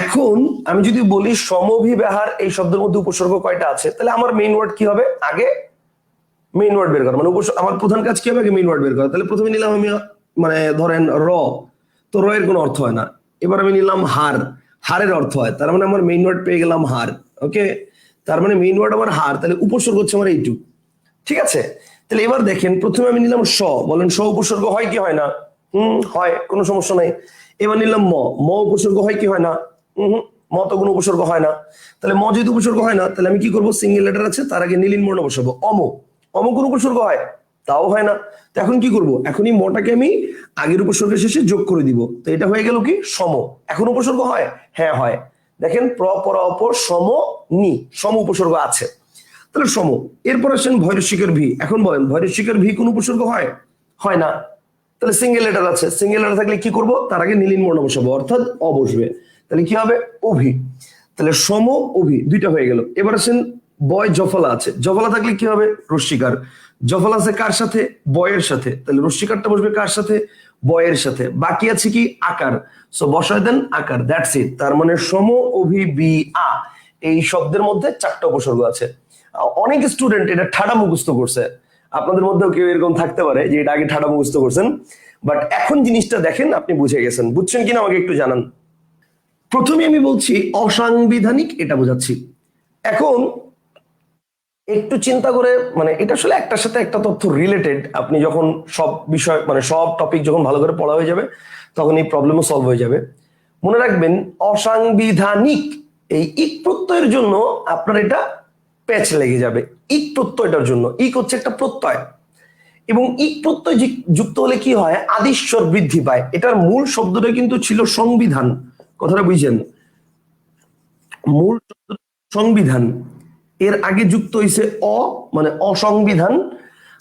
[SPEAKER 1] এখন আমি যদি বলি সমভিব্যাহার এই শব্দের মধ্যে উপসর্গ কয়টা আছে, তাহলে আমার মেইন ওয়ার্ড কি হবে? আগে মেইন ওয়ার্ড বের করা, মানে আমার প্রধান কাজ কি হবে? আগে মেইন ওয়ার্ড বের করা। তাহলে প্রথমে নিলাম আমি মানে ধরেন র, তো র এর কোনো অর্থ হয় না। এবার আমি নিলাম হার, হারের অর্থ হয়। তার মানে আমার মেইন ওয়ার্ড পেয়ে গেলাম হার। ওকে, তার মানে মেইন ওয়ার্ড আমার হার, তাহলে উপসর্গ হচ্ছে আমার এইটুক। ঠিক আছে, তাহলে এবার দেখেন প্রথমে আমি নিলাম স, বলেন স উপসর্গ হয় কি হয় না? হয়, কোনো সমস্যা নাই। এবার নিলাম ম, ম উপসর্গ হয় কি হয় না? ম তো কোনো উপসর্গ হয় না। তাহলে ম যেহেতু উপসর্গ হয় না, তাহলে আমি কি করবো? সিঙ্গেল লেটার আছে, তার আগে নীলিন বর্ণ বসাবো। অম, অম কোন উপসর্গ হয়? তাও হয় না। তো এখন কি করব? এখনই মটাকে আমি আগের উপসর্গের শেষে যোগ করে দিব। তো এটা হয়ে গেল কি? সম। এখন উপসর্গ হয়? হ্যাঁ হয়। দেখেন প্র পর অপর সম নি, সম উপসর্গ আছে, তাহলে সম। এরপর আসেন ভৈরসিকের ভি। এখন বলেন ভৈরসিকের ভি কোন উপসর্গ হয়? হয় না। তাহলে সিঙ্গেল লেটার আছে, সিঙ্গেল লেটার থাকলে কি করব? তার আগে নীলিন বর্ণ বসাবো, অর্থাৎ অ বসবে। তাহলে কি হবে? অভি। তাহলে সম অভি দুইটা হয়ে গেল। এবার আসেন বয় জফলা আছে, জফলা থাকলে কি হবে? রস্যিকার। জফলা আছে কার সাথে? বয়ের সাথে। তাহলে রস্যিকারটা বসবে কার সাথে? বয়ের সাথে। বাকি আছে কি? আকার। সো বসায় দেন আকার, দ্যাটস ইট। তার মানে সম অভি বি আ, এই শব্দের মধ্যে 4টা উপসর্গ আছে। অনেক স্টুডেন্ট এটা ঠাডা মুখস্থ করছে, আপনাদের মধ্যেও কেউ এরকম থাকতে পারে যে এটা আগে ঠাডা মুখস্থ করছেন, বাট এখন জিনিসটা দেখেন আপনি বুঝে গেছেন। বুঝছেন কিনা আমাকে একটু জানান। প্রথমে আমি বলছি অসাংবিধানিক, এটা বোঝাচ্ছি। এখন একটু চিন্তা করে, মানে এটা আসলে একটার সাথে একটা তথ্য রিলেটেড। আপনি যখন সব বিষয় মানে সব টপিক যখন ভালো করে পড়া হয়ে যাবে তখন এই প্রবলেমও সলভ হয়ে যাবে। মনে রাখবেন অসাংবিধানিক, এই ইক প্রত্যয়ের জন্য আপনার এটা প্যাচ লেগে যাবে। ইক প্রত্যয়টার জন্য, ইক হচ্ছে একটা প্রত্যয়, এবং ইক প্রত্যয় যুক্ত হলে কি হয়? আদিস্বর বৃদ্ধি পায়। এটার মূল শব্দটা কিন্তু ছিল সংবিধান, কথাটা বুঝছেন? মূল সংবিধান, এর আগে যুক্ত হয়েছে অ, মানে অসংবিধান,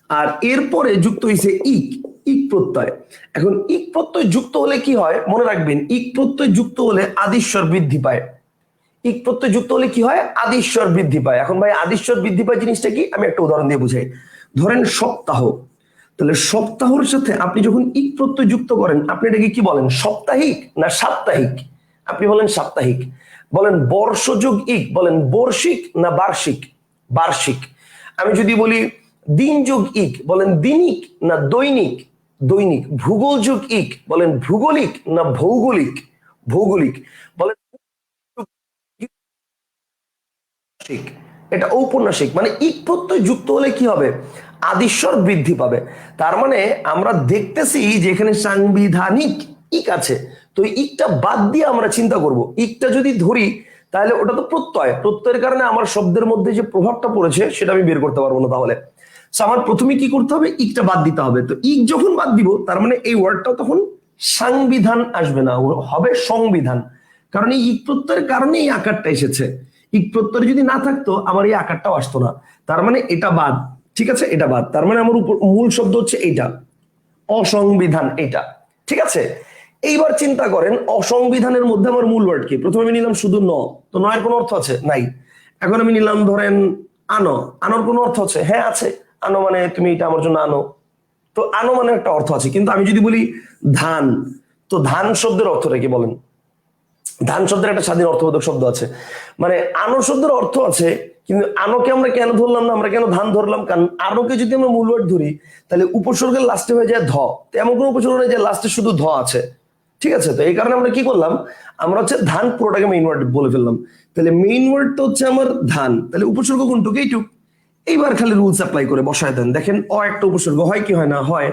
[SPEAKER 1] আর এরপরে যুক্ত হয়েছে ইক, ইক প্রত্যয়। এখন ইক প্রত্যয় যুক্ত হলে কি হয় মনে রাখবেন? ইক প্রত্যয় যুক্ত হলে আদিস্বর বৃদ্ধি পায়। ইক প্রত্যয় যুক্ত হলে কি হয়? আদিস্বর বৃদ্ধি পায়। এখন ভাই আদিস্বর বৃদ্ধি পায় জিনিসটা কি? আমি একটা উদাহরণ দিয়ে বুঝাই। ধরেন সপ্তাহ, তাহলে সপ্তাহের সাথে আপনি যখন ইক প্রত্যয় যুক্ত করেন আপনি এটাকে কি বলেন? সাপ্তাহিক না সাপ্তাহিক? আপনি বলেন সাপ্তাহিক। বলেন বর্ষ যোগ ইক, বলেন বর্ষিক না বার্ষিক? বার্ষিক। আমি যদি বলি দিন যোগ ইক, বলেন দিনিক না দৈনিক? দৈনিক। ভূগোল যোগ ইক, বলেন ভূগোলিক না ভৌগোলিক? ভৌগোলিক। বলেন এটা ঔপন্যাসিক। মানে ইক প্রত্যয় যুক্ত হলে কি হবে? আদিস্বর বৃদ্ধি পাবে। তার মানে আমরা দেখতেছি যে এখানে সাংবিধানিক ইক আছে, তো ইকটা বাদ দিয়ে আমরা চিন্তা করব। ইকটা যদি ধরি তাহলে ওটা তো প্রত্যয়, প্রত্যয়ের কারণে আমার শব্দের মধ্যে যে প্রভাবটা পড়েছে সেটা আমি বের করতে পারবো না। তাহলে আমার প্রথমে কি করতে হবে? ইকটা বাদ দিতে হবে। তো ইক যখন বাদ দিব তার মানে এই ওয়ার্ডটা তখন সাংবিধান আসবে না, হবে সংবিধান। কারণ এই ইক প্রত্যয়ের কারণে এই আকারটা এসেছে। ইক প্রত্যয় যদি না থাকতো আমার এই আকারটাও আসতো না। তার মানে এটা বাদ, ঠিক আছে, এটা বাদ। তার মানে আমার মূল শব্দ হচ্ছে এইটা, অসংবিধান, এইটা, ঠিক আছে। এইবার চিন্তা করেন অসংবিধানের মধ্যে আমার মূল ওয়ার্ড কি। প্রথমে আমি নিলাম শুধু ন, তো নয়ের কোনো অর্থ আছে? নাই। এখন আমি নিলাম ধরেন আনো, আনোর কোনো অর্থ আছে? হ্যাঁ আছে। আনো মানে তুমি এটা আমার জন্য আনো, তো আনো মানে একটা অর্থ আছে। কিন্তু আমি যদি বলি ধান, তো ধান শব্দের অর্থটা কি বলেন? ধান শব্দের একটা স্বাধীন অর্থবোধক শব্দ আছে, মানে আনো শব্দের অর্থ আছে, কিন্তু আনোকে আমরা কেন ধরলাম না, আমরা কেন ধান ধরলাম? কারণ আনোকে যদি আমরা মূল ওয়ার্ড ধরি তাহলে উপসর্গের লাস্টে হয়ে যায় ধ, তো এমন কোনো উপসর্গ নেই যে লাস্টে শুধু ধ আছে, ঠিক আছে। তো এই কারণে আমরা কি করলাম, আমরা হচ্ছে ধান পুরোটাকে মেইন ওয়ার্ড বলে ফেললাম। তাহলে মেইন ওয়ার্ড তো হচ্ছে আমার ধান, তাহলে উপসর্গ কোনটুকু? এইটুক। এইবার খালি রুলস অ্যাপ্লাই করে বসায় দেন, দেখেন অ একটা উপসর্গ হয় কি হয় না? হয়।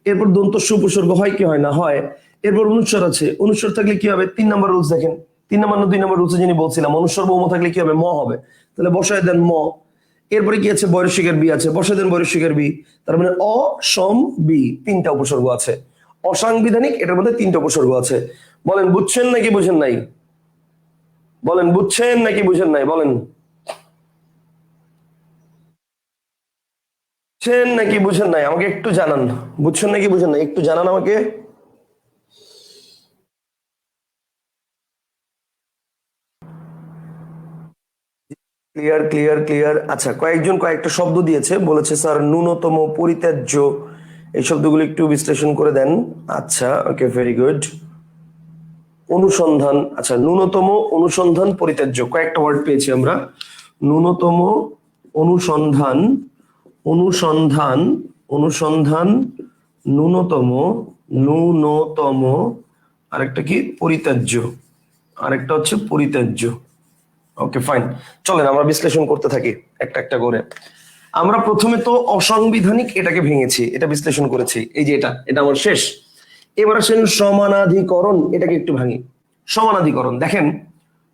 [SPEAKER 1] এরপর দন্তস্ব উপসর্গ হয় কি হয় না? হয়। এরপর অনুস্বর আছে, অনুস্বর থাকলে কি হবে? 3 নম্বর রুলস দেখেন, 3 নম্বর না 2 নম্বর রুলস যিনি বলছিলাম, অনুস্বর ম থাকলে কি হবে? ম হবে। তাহলে বসায় দেন ম। এরপরে কি আছে? বৈরসিকের বি আছে, বসায় দেন বৈরসিকের বি। তার মানে অ সম বি, 3টা উপসর্গ আছে। অসাংবিধানিক এটার মধ্যে 3টা উপসর্গ আছে। বলেন বুঝছেন নাকি বুঝেন নাই? বলেন বুঝছেন নাকি বুঝেন নাই? বলেন বুঝছেন নাকি বুঝেন নাই? আমাকে একটু জানান, বুঝছেন নাকি বুঝেন নাই, একটু জানান আমাকে। Clear clear clear. আচ্ছা, কয়েকজন কয়েকটা শব্দ দিয়েছে, বলেছে স্যার ন্যূনতম, পরিত্যাজ্য, এই শব্দগুলো একটু বিশ্লেষণ করে দেন। আচ্ছা ওকে, ভেরি গুড। অনুসন্ধান, আচ্ছা ন্যূনতম, অনুসন্ধান, পরিত্যাজ্য, কয়েকটা ওয়ার্ড পেয়েছি আমরা। ন্যূনতম, অনুসন্ধান, অনুসন্ধান, অনুসন্ধান, ন্যূনতম, ন্যূনতম, আরেকটা কি? পরিত্যাজ্য, আরেকটা হচ্ছে পরিত্যাজ্য। ওকে ফাইন, চলেন আমরা বিশ্লেষণ করতে থাকি একটা একটা করে। আমরা প্রথমে তো অসাংবিধানিক এটাকে ভেঙেছি, এটা বিশ্লেষণ করেছি, এই যে এটা, এটা আমার শেষ। এবার আসেন সমানাধিকরণ, এটাকে একটু ভাঙি। সমানাধিকরণ দেখেন,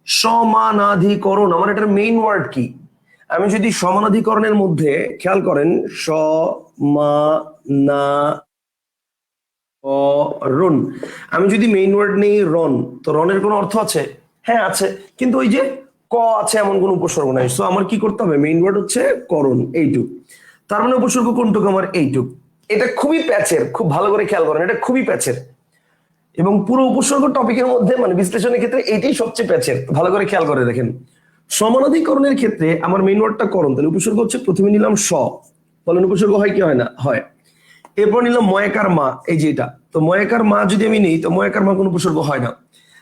[SPEAKER 1] সমানাধিকরণ আমার এটার মেইন ওয়ার্ড কি? আমি যদি সমানাধিকরণের মধ্যে খেয়াল করেন, রন, আমি যদি মেইন ওয়ার্ড নেই রন, তো রনের কোনো অর্থ আছে? হ্যাঁ আছে। কিন্তু ওই যে ক আছে এমন কোন উপসর্গ নাই, সো আমার কি করতে হবে? মেইন ওয়ার্ড হচ্ছে করণ, এইটুক। তার মানে উপসর্গ কোনটুক? আমার এইটুক। এটা খুবই প্যাচের, খুব ভালো করে খেয়াল করেন, এটা খুবই প্যাচের। এবং পুরো উপসর্গ টপিকের মধ্যে মানে বিশ্লেষণের ক্ষেত্রে এইটাই সবচেয়ে প্যাচের, ভালো করে খেয়াল করে দেখেন। সমানাধিকরণের ক্ষেত্রে আমার মেইন ওয়ার্ডটা করণ, তাহলে উপসর্গ হচ্ছে প্রথমে নিলাম স, বলেন উপসর্গ হয় কি হয় না? হয়। এরপর নিলাম ময়াকার মা, এই যে এটা, তো ময়াকার মা যদি আমি নিই, তো ময়াকার মা কোনো উপসর্গ হয় না।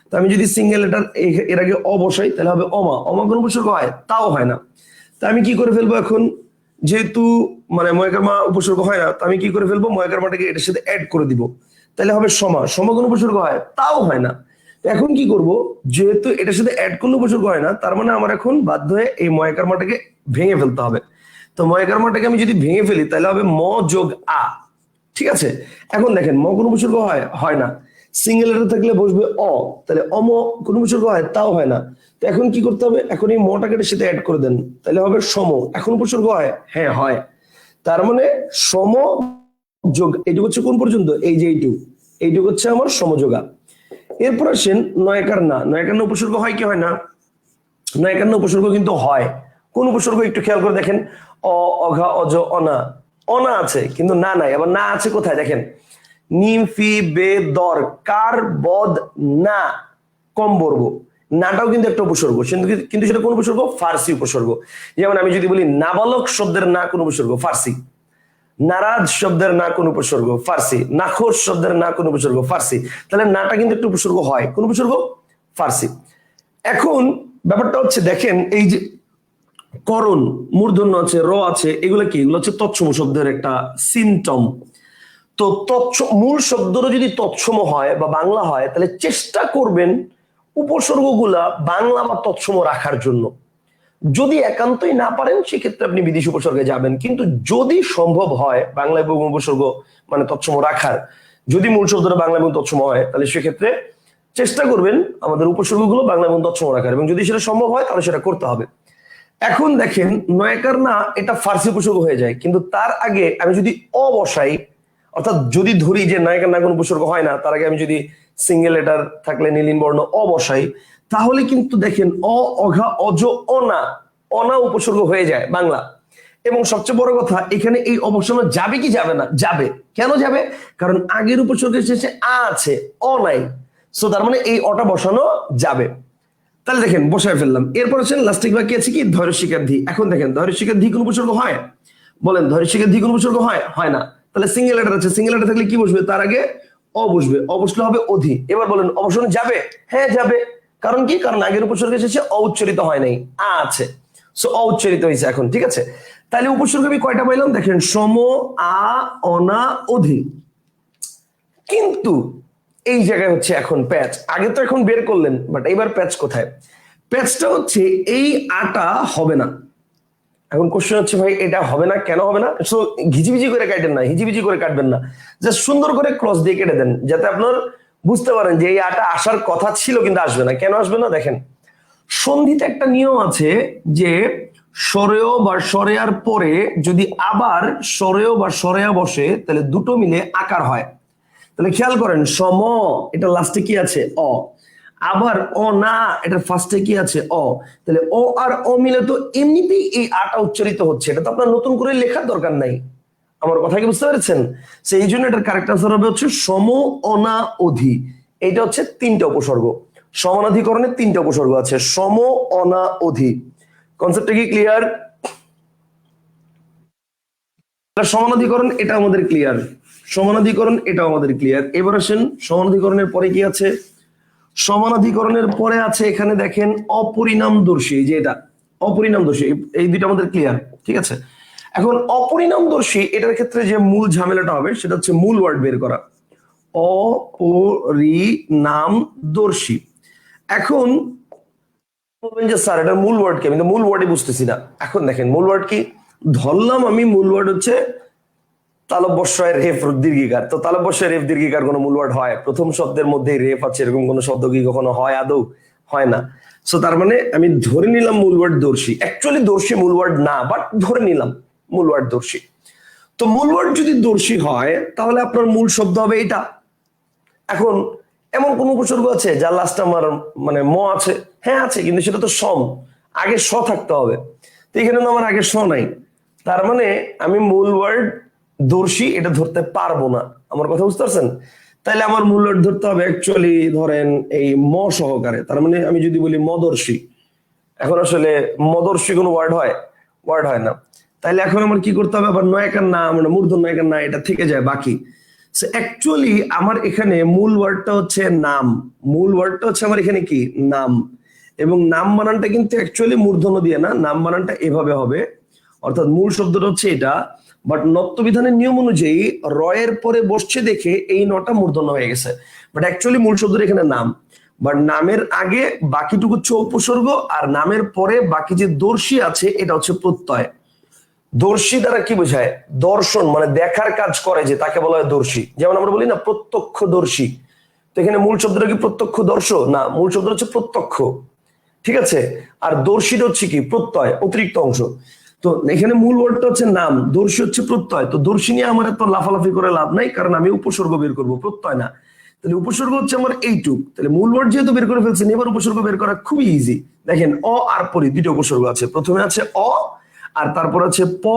[SPEAKER 1] তো আমি যদি সিঙ্গেল লেটার এর আগে অ বসাই, তাহলে হবে অমা, অমা কোনো উপসর্গ হয়? তাও হয় না। তা আমি কি করে ফেলবো এখন? যেহেতু মানে ময়াকার মা উপসর্গ হয় না, তো আমি কি করে ফেলবো? ময়াকার মাটাকে এটার সাথে অ্যাড করে দিব, তাহলে হবে সমা, সমা কোনো উপসর্গ হয়? তাও হয় না। তো এখন কি করব? যেহেতু এটার সাথে অ্যাড করলে উপসর্গ হয় না, তার মানে আমার এখন বাধ্য হয়ে এই ময়াকার মাটাকে ভেঙে ফেলতে হবে। তো ময়াকার মাটাকে আমি যদি ভেঙে ফেলি, তাহলে হবে ম যোগ আ, ঠিক আছে। এখন দেখেন ম কোন উপসর্গ হয়? হয় না। সিঙ্গেল লেটার থাকলে বসবে অ, তাহলে অম কোন উপসর্গ হয়? তাও হয় না। তো এখন কি করতে হবে? এখন এই মটাকে এটার সাথে অ্যাড করে দেন, তাহলে হবে সম, এখন উপসর্গ হয়? হ্যাঁ হয়। তার মানে সম যোগ এইটুকু হচ্ছে কোন পর্যন্ত? এই যে এইটুকু, এইটুকু হচ্ছে আমার সমযোগা। এরপর আসেন নয়কার না, নয়কার না উপসর্গ হয় কি হয় না? নয়কার না উপসর্গ কিন্তু হয়। কোন উপসর্গ একটু খেয়াল করে দেখেন, অ, অঘা, অজ, অনা, অনা আছে কিন্তু না নাই। আবার না আছে কোথায়? দেখেন নিম ফি বে দর কার বদ না, কম বর্গ, নাটাও কিন্তু একটা উপসর্গ, কিন্তু সেটা কোন উপসর্গ? ফার্সি উপসর্গ। যেমন আমি যদি বলি নাবালক শব্দের না কোন উপসর্গ? ফার্সি। নারাজ শব্দের না কোন উপসর্গ? ফার্সি। নাখোশ শব্দের না কোন উপসর্গ? ফার্সি। তাহলে নাটা কিন্তু একটা উপসর্গ হয়, কোন উপসর্গ? ফার্সি। এখন ব্যাপারটা হচ্ছে দেখেন, এই যে করণ, মূর্ধন্য আছে, র আছে, এগুলো কি? এগুলো হচ্ছে তৎসম শব্দের একটা সিমটম। তো মূল শব্দটা যদি তৎসম হয় বা বাংলা হয়, তাহলে চেষ্টা করবেন উপসর্গগুলা বাংলা বা তৎসম রাখার জন্য। যদি একান্তই না পারেন, সেক্ষেত্রে আপনি বিদেশি উপসর্গে যাবেন। কিন্তু যদি সম্ভব হয় বাংলা এবং উপসর্গ মানে তৎসম রাখার, যদি মূল শব্দটা বাংলা এবং তৎসম হয়, তাহলে সেক্ষেত্রে চেষ্টা করবেন আমাদের উপসর্গগুলো বাংলা এবং তৎসম রাখার, এবং যদি সেটা সম্ভব হয় তাহলে সেটা করতে হবে। এখন দেখেন নয়কার না এটা ফার্সি উপসর্গ হয়ে যায়, কিন্তু তার আগে আমি যদি অ বসাই, অর্থাৎ যদি ধরি যে নায়িকার না কোনো উপসর্গ হয় না, তার আগে আমি যদি সিঙ্গেল লেটার থাকলে নীলিন বর্ণ অ বসাই, তাহলে কিন্তু দেখেন অ, অঘা, অজ, অনা, অনা উপসর্গ হয়ে যায় বাংলা। এবং সবচেয়ে বড় কথা, এখানে এই অবসান যাবে কি যাবে না? যাবে। কেন যাবে? কারণ আগের উপসর্গের শেষে আ আছে, অ নাই। সো তার মানে এই অটা বসানো যাবে। তাহলে দেখেন বসায় ফেললাম। এরপর হচ্ছে লাস্টিক বাকি আছে কি ধৈর্যশিকার ধি। এখন দেখেন ধৈর্যশিকার ধি কোন উপসর্গ হয়? বলেন ধৈর্যশিকার ধি কোন উপসর্গ হয়? হয় না। তাহলে সিঙ্গেল লেটার আছে, সিঙ্গেল লেটার থাকলে কি বসবে? তার আগে অ বসবে, অ বসলে হবে অধি। এবার বলেন অবসান যাবে? হ্যাঁ যাবে। কারণ কি? কারণ আগের উপসর্গের শেষে অ উচ্চারিত হয় নাই, আ আছে। সো অ উচ্চারিত হয়েছে এখন, ঠিক আছে। তাহলে উপসর্গ আমি কয়টা পাইলাম? দেখেন সম, আ, অনা, অধি। কিন্তু এই জায়গায় হচ্ছে এখন প্যাচ। আগে তো এখন বের করলেন, বাট এইবার প্যাচ কোথায়? প্যাচটা হচ্ছে এই আটা হবে না। এখন কোশ্চেন হচ্ছে ভাই এটা হবে না, কেন হবে না? সো ঘিজিবিজি করে কাটেন না, হিজিবিজি করে কাটবেন না, জাস্ট সুন্দর করে ক্রস দিয়ে কেটে দেন, যাতে আপনার বুঝতে পারেন যে এই আটা আসার কথা ছিল কিন্তু আসবে না। কেন আসবে না? দেখেন সন্ধিতে একটা নিয়ম আছে যে সরেয় বা সরেয়ার পরে যদি আবার সরেয় বা সরেয়া বসে, তাহলে দুটো মিলে আকার হয়। তাহলে খেয়াল করেন সম, এটা লাস্টে কি আছে? অ। আবার অ না, এটা ফার্স্টে কি আছে? অ। তাহলে অ আর অ মিলে তো এমনিতেই এই আটা উচ্চারিত হচ্ছে, এটা তো আপনার নতুন করে লেখার দরকার নাই। আমার কথা কি বুঝতে পেরেছেন? সেই জন্য এটার কারেক্ট আনসার হবে হচ্ছে সম, অনা, অধি। এটা হচ্ছে তিনটা উপসর্গ। সমানাধিকরণের তিনটা উপসর্গ আছে, সম, অনা, অধি। কনসেপ্টটা কি ক্লিয়ার? সমানাধিকরণ এটা আমাদের ক্লিয়ার, সমানাধিকরণ এটা আমাদের ক্লিয়ার। এবার আসেন সমানাধিকরণের পরে কি আছে? সমানাধিকরণের পরে আছে এখানে দেখেন অপরিণামদর্শী, যে এটা অপরিণামদর্শী, এই দুইটা আমাদের ক্লিয়ার, ঠিক আছে। এখন অপরিণামদর্শী এটার ক্ষেত্রে যে মূল ঝামেলাটা হবে সেটা হচ্ছে মূল ওয়ার্ড বের করা। অপরিণামদর্শী। এখন বলবেন যে স্যার এটা মূল ওয়ার্ড কি? আমি তো মূল ওয়ার্ডই বুঝতেছি না। এখন দেখেন মূল ওয়ার্ড কি ধরলাম আমি, মূল ওয়ার্ড হচ্ছে তালব্যস্বয় রেফ দীর্ঘিকার। তো তালব্যস্বয় রেফ দীর্ঘিকার কোনো মূল ওয়ার্ড হয়? প্রথম শব্দের মধ্যে রেফ আছে এরকম কোনো শব্দ কি কখনো হয় আদৌ? হয় না। সো তার মানে আমি ধরে নিলাম মূল ওয়ার্ড দর্শী। অ্যাকচুয়ালি দর্শী মূল ওয়ার্ড না, বাট ধরে নিলাম মূল ওয়ার্ড দর্শী। তো মূল ওয়ার্ড যদি দর্শী হয় তাহলে আপনার মূল শব্দ হবে এটা। এখন এমন কোন উপসর্গ আছে যার লাস্টে আমার মানে ম আছে? হ্যাঁ আছে, কিন্তু সেটা তো সম, আগে স থাকতে হবে। তো এখানে তো আমার আগে স নাই। তার মানে আমি মূল ওয়ার্ড দর্শী এটা ধরতে পারবো না। আমার কথা বুঝতে পারছেন? তাহলে আমার মূল ওয়ার্ড ধরতে হবে অ্যাকচুয়ালি ধরেন এই ম সহকারে। তার মানে আমি যদি বলি মদর্শী, এখন আসলে মদর্শী কোনো ওয়ার্ড হয়? ওয়ার্ড হয় না। তাইলে এখন আমার কি করতে হবে? আবার নয়কার না, মানে মূর্ধন্য নয়কার না, এটা থেকে যায় বাকি। অ্যাকচুয়ালি আমার এখানে মূল ওয়ার্ডটা হচ্ছে নাম। মূল ওয়ার্ডটা হচ্ছে আমার এখানে কি? নাম। এবং নাম বানানটা কিন্তু অ্যাকচুয়ালি মূর্ধন্য দিয়ে না, নাম বানানটা এভাবে হবে। অর্থাৎ মূল শব্দটা হচ্ছে এটা, বাট নত্যবিধানের নিয়ম অনুযায়ী রয়ের পরে বসছে দেখে এই নটা মূর্ধন্য হয়ে গেছে। বাট অ্যাকচুয়ালি মূল শব্দটা এখানে নাম। বাট নামের আগে বাকিটুকু হচ্ছে উপসর্গ, আর নামের পরে বাকি যে দর্শী আছে এটা হচ্ছে প্রত্যয়। দর্শী দ্বারা কি বোঝায়? দর্শন, মানে দেখার কাজ করে যে, তাকে বলা হয় দর্শী। যেমন আমরা বলি না প্রত্যক্ষদর্শী। তো এখানে মূল শব্দটা কি প্রত্যক্ষ দর্শ না? মূল শব্দ হচ্ছে প্রত্যক্ষ, ঠিক আছে। আর দর্শীটা হচ্ছে কি? প্রত্যয়, অতিরিক্ত অংশ। তো এখানে মূল ওয়ার্ডটা হচ্ছে নাম, দর্শী হচ্ছে প্রত্যয়। তো দর্শী নিয়ে আমার এত লাফালাফি করে লাভ নাই, কারণ আমি উপসর্গ বের করবো, প্রত্যয় না। তাহলে উপসর্গ হচ্ছে আমার এইটুক। তাহলে মূল ওয়ার্ড যেহেতু বের করে ফেলছেন, এবার উপসর্গ বের করা খুবই ইজি। দেখেন অ আর পরি দুইটা উপসর্গ আছে। প্রথমে আছে অ, আর তারপর আছে প,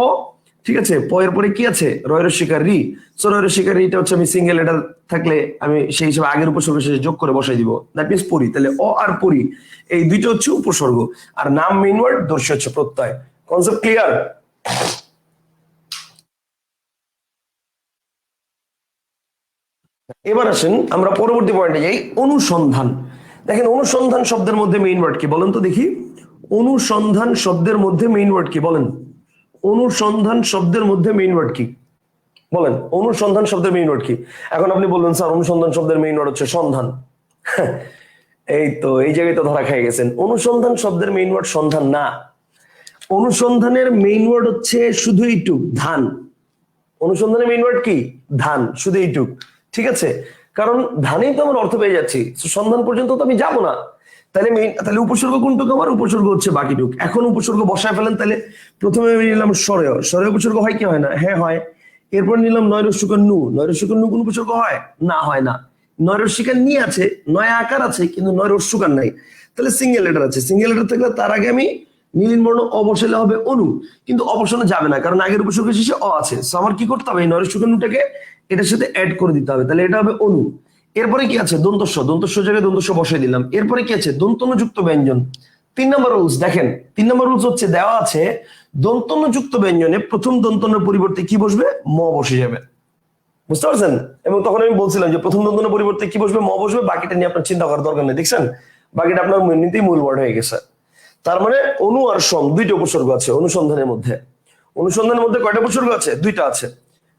[SPEAKER 1] ঠিক আছে। প এর পরে কি আছে? রয়ের শিকার রি। সো রয়ের শিকার রিটা হচ্ছে আমি সিঙ্গেল লেটার থাকলে আমি সেই হিসেবে আগের উপসর্গ শেষে যোগ করে বসাই দিব, দ্যাট মিনস পরি। তাহলে অ আর পরি এই দুইটা হচ্ছে উপসর্গ, আর নাম মেইন ওয়ার্ড, দর্শী হচ্ছে প্রত্যয়। Concept clear? এবার আসেন আমরা পরবর্তী পয়েন্টে যাই, অনুসন্ধান। দেখেন অনুসন্ধান শব্দের মধ্যে মেইন ওয়ার্ড কি বলেন তো দেখি? অনুসন্ধান শব্দের মধ্যে মেইন ওয়ার্ড কি বলেন? অনুসন্ধান শব্দের মধ্যে মেইন ওয়ার্ড কি বলেন? অনুসন্ধান শব্দের মেইন ওয়ার্ড কি? এখন আপনি বলবেন স্যার অনুসন্ধান শব্দের মেইন ওয়ার্ড হচ্ছে সন্ধান। এই তো এই জায়গায় তো ধরা খেয়ে গেছেন। অনুসন্ধান শব্দের মেইন ওয়ার্ড সন্ধান না। অনুসন্ধানের মেইন ওয়ার্ড হচ্ছে শুধু এইটুক, ধান। অনুসন্ধানের মেইন ওয়ার্ড কি? ধান, শুধু এইটুক, ঠিক আছে। কারণ ধানেই তো আমার অর্থ পেয়ে যাচ্ছি, সন্ধান পর্যন্ত তো আমি যাব না। তাহলে তাহলে উপসর্গ কোনটুকু? আমার উপসর্গ হচ্ছে বাকিটুক। এখন উপসর্গ বসায় ফেলেন। তাহলে প্রথমে আমি নিলাম সরেয়। সরেয় উপসর্গ হয় কি হয় না? হ্যাঁ হয়। এরপর নিলাম নয়রস্যকার নু। নয়রস্যকার নু কোন উপসর্গ হয় না? হয় না। নয়রস্যকার নি আছে, নয় আকার আছে, কিন্তু নয়রস্যকার নাই। তাহলে সিঙ্গেল লেটার আছে। সিঙ্গেল লেটার থাকলে তার আগে আমি নীলিন বর্ণ অ বসালে হবে অনু, কিন্তু অবসানে যাবে না, কারণ আগের উপসর্গ শেষে অ আছে। সো আমার কি করতে হবে? এই নয়রস্যকার নুটাকে এটার সাথে অ্যাড করে দিতে হবে, তাহলে এটা হবে অনু। এরপরে কি আছে? দন্তস্ব। দন্তস্ব জায়গায় দন্তস্ব বসাই দিলাম। এরপরে কি আছে? দন্তনযুক্ত ব্যঞ্জন। 3 নম্বর রুলস দেখেন। 3 নম্বর রুলস হচ্ছে দেওয়া আছে দন্তনযুক্ত ব্যঞ্জনে প্রথম দন্তনের পরিবর্তে কি বসবে? ম বসে যাবে। বুঝতে পারছেন? এবং তখন আমি বলছিলাম যে প্রথম দন্তনের পরিবর্তে কি বসবে? ম বসবে। বাকিটা নিয়ে আপনার চিন্তা করার দরকার নেই। দেখছেন, বাকিটা আপনার এমনিতেই মূল ওয়ার্ড হয়ে গেছে। তার মানে অনু আর সম দুইটা উপসর্গ আছে অনুসন্ধানের মধ্যে। অনুসন্ধানের মধ্যে কয়টা উপসর্গ আছে? দুইটা আছে।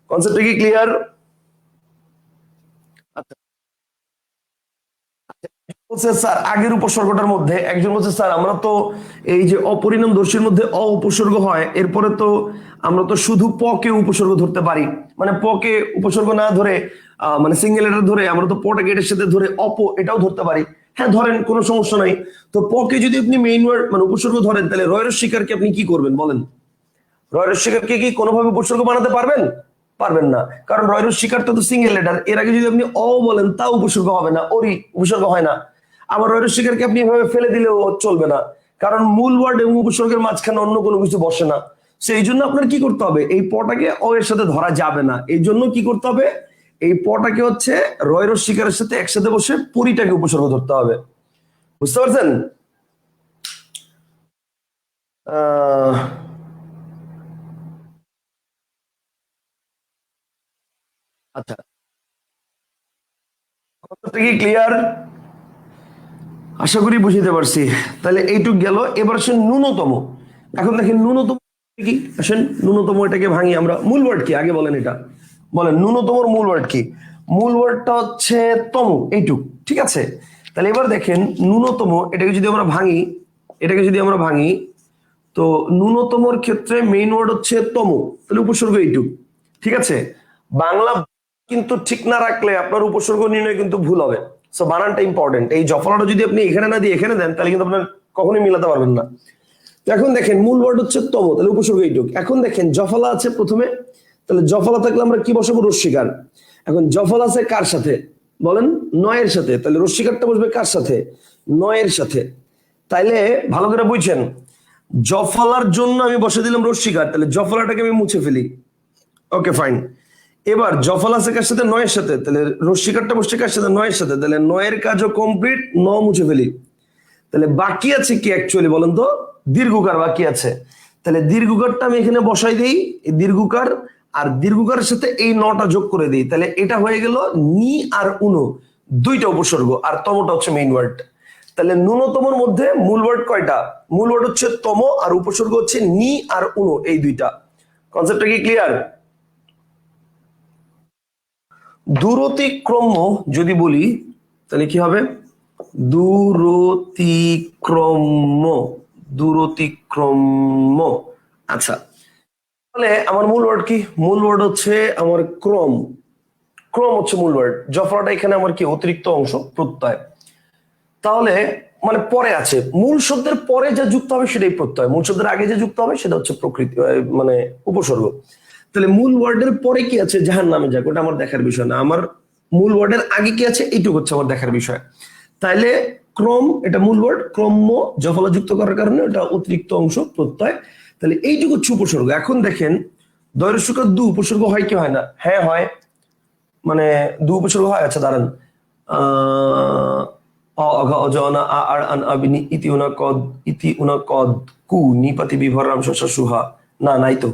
[SPEAKER 1] কনসেপ্টটা কি ক্লিয়ার? বলছে স্যার আগের উপসর্গটার মধ্যে একজন বলছে স্যার আমরা তো এই যে অপরিণাম দর্শীর মধ্যে অ উপসর্গ হয়, এরপরে তো আমরা তো শুধু প কে উপসর্গ ধরতে পারি, মানে প কে উপসর্গ না ধরে মানে সিঙ্গেল লেটার ধরে আমরা তো পটাকে এটার সাথে ধরে অপ এটাও ধরতে পারি। হ্যাঁ ধরেন, কোনো সমস্যা নাই। তো প কে যদি আপনি মেইন ওয়ার্ড মানে উপসর্গ ধরেন, তাহলে রয়ের শিকারকে আপনি কি করবেন বলেন? রয়ের শিকারকে কি কোনোভাবে উপসর্গ বানাতে পারবেন? পারবেন না, কারণ রয়ের শিকারটা তো সিঙ্গেল লেটার। এর আগে যদি আপনি অ বলেন তাও উপসর্গ হবে না, ওরই উপসর্গ হয় না। আবার রয়ের শিকারকে আপনি এভাবে ফেলে দিলেও চলবে না, কারণ মূল ওয়ার্ড এবং উপসর্গের মাঝখানে অন্য কোনো কিছু বসে না। সেই জন্য আপনার কি করতে হবে? এই পটাকে অ এর সাথে ধরা যাবে না। এই জন্য কি করতে হবে? এই পটাকে হচ্ছে রয়ের শিকারের সাথে একসাথে বসে পরিটাকে উপসর্গ ধরতে হবে। বুঝতে পারছেন? আহ আচ্ছা, কথাটা কি ক্লিয়ার? আশা করি বুঝতে পারছি। তাহলে এইটুক গেল। এবার আসেন ন্যূনতম। এখন দেখেন ন্যূনতম কি, আসেন ন্যূনতম এটাকে ভাঙি আমরা। মূল ওয়ার্ড কি আগে বলেন, এটা বলেন ন্যূনতমর মূল ওয়ার্ড কি? মূল ওয়ার্ডটা হচ্ছে তম, এইটুক। ঠিক আছে, তাহলে এবার দেখেন ন্যূনতম এটাকে যদি আমরা ভাঙি, এটাকে যদি আমরা ভাঙি, তো ন্যূনতমর ক্ষেত্রে মেইন ওয়ার্ড হচ্ছে তম, তাহলে উপসর্গ এইটুক। ঠিক আছে, বাংলা কিন্তু ঠিক না রাখলে আপনার উপসর্গ নির্ণয় কিন্তু ভুল হবে। সো বানানটা ইম্পর্টেন্ট। এই জফলাটা যদি আপনি এখানে না দিয়ে এখানে দেন, তাহলে কিন্তু আপনার কখনোই মিলাতে পারবেন না। তো এখন দেখেন মূল ওয়ার্ড হচ্ছে তম, তাহলে উপসর্গ এইটুক। এখন দেখেন জফলা আছে প্রথমে, তাহলে জফলা থাকলে আমরা কি বসাবো? রস্বীকার। এখন জফলা আছে কার সাথে বলেন? নয়ের সাথে। তাহলে রস্বীকারটা বসবে কার সাথে? নয়ের সাথে। তাইলে ভালো করে বুঝছেন, জফলার জন্য আমি বসে দিলাম রস্বীকার, তাহলে জফলাটাকে আমি মুছে ফেলি। Okay fine. এবার জফলা আছে কার সাথে? নয়ের সাথে, তাহলে রস্বীকারটা বসছে কার সাথে? নয়ের সাথে, তাহলে নয়ের কাজও কমপ্লিট, ন মুছে ফেলি। তাহলে বাকি আছে কি অ্যাকচুয়ালি বলেন তো? দীর্ঘকার বাকি আছে। তাহলে দীর্ঘকারটা আমি এখানে বসাই দিই, এই দীর্ঘকার, আর দীর্ঘকারের সাথে এই নটা যোগ করে দিই, তাহলে এটা হয়ে গেল নি আর উনো, দুইটা উপসর্গ, আর তমটা হচ্ছে মেইন ওয়ার্ড। তাহলে ন্যূনতমর মধ্যে মূল ওয়ার্ড কয়টা? মূল ওয়ার্ড হচ্ছে তম, আর উপসর্গ হচ্ছে নি আর উনো, এই দুইটা। কনসেপ্টটা কি ক্লিয়ার? দূরতিক্রম্য যদি বলি, তাহলে কি হবে? দূরতিক্রম্য, দূরতিক্রম্য। আচ্ছা, তাহলে আমার মূল ওয়ার্ড কি? মূল ওয়ার্ড হচ্ছে আমার ক্রম। ক্রম হচ্ছে মূল ওয়ার্ড। জফরাটা এখানে আমার কি? অতিরিক্ত অংশ, প্রত্যয়। তাহলে মানে পরে আছে, মূল শব্দের পরে যা যুক্ত হবে সেটাই প্রত্যয়, মূল শব্দের আগে যে যুক্ত হবে সেটা হচ্ছে প্রকৃতি মানে উপসর্গ। তাহলে মূল ওয়ার্ডের পরে কি আছে? জাহান নামে যাক, ওটা আমার দেখার বিষয় না। আমার মূল ওয়ার্ডের আগে কি আছে এইটুকু হচ্ছে আমার দেখার বিষয়। তাইলে ক্রম এটা মূল ওয়ার্ড, ক্রম্য জফলা যুক্ত করার কারণে ওটা অতিরিক্ত অংশ, প্রত্যয়। তাহলে এইটুকু হচ্ছে উপসর্গ। এখন দেখেন দৈরস্যকার দু উপসর্গ হয় কি হয় না? হ্যাঁ হয়, মানে দু উপসর্গ হয়। আচ্ছা দাঁড়ান, আহ অ অঘ অজনা আ আর আন আবিনি ইতি উনা কদ কু নিপাতি বিভর রাম শশা সুহা, না নাই তো।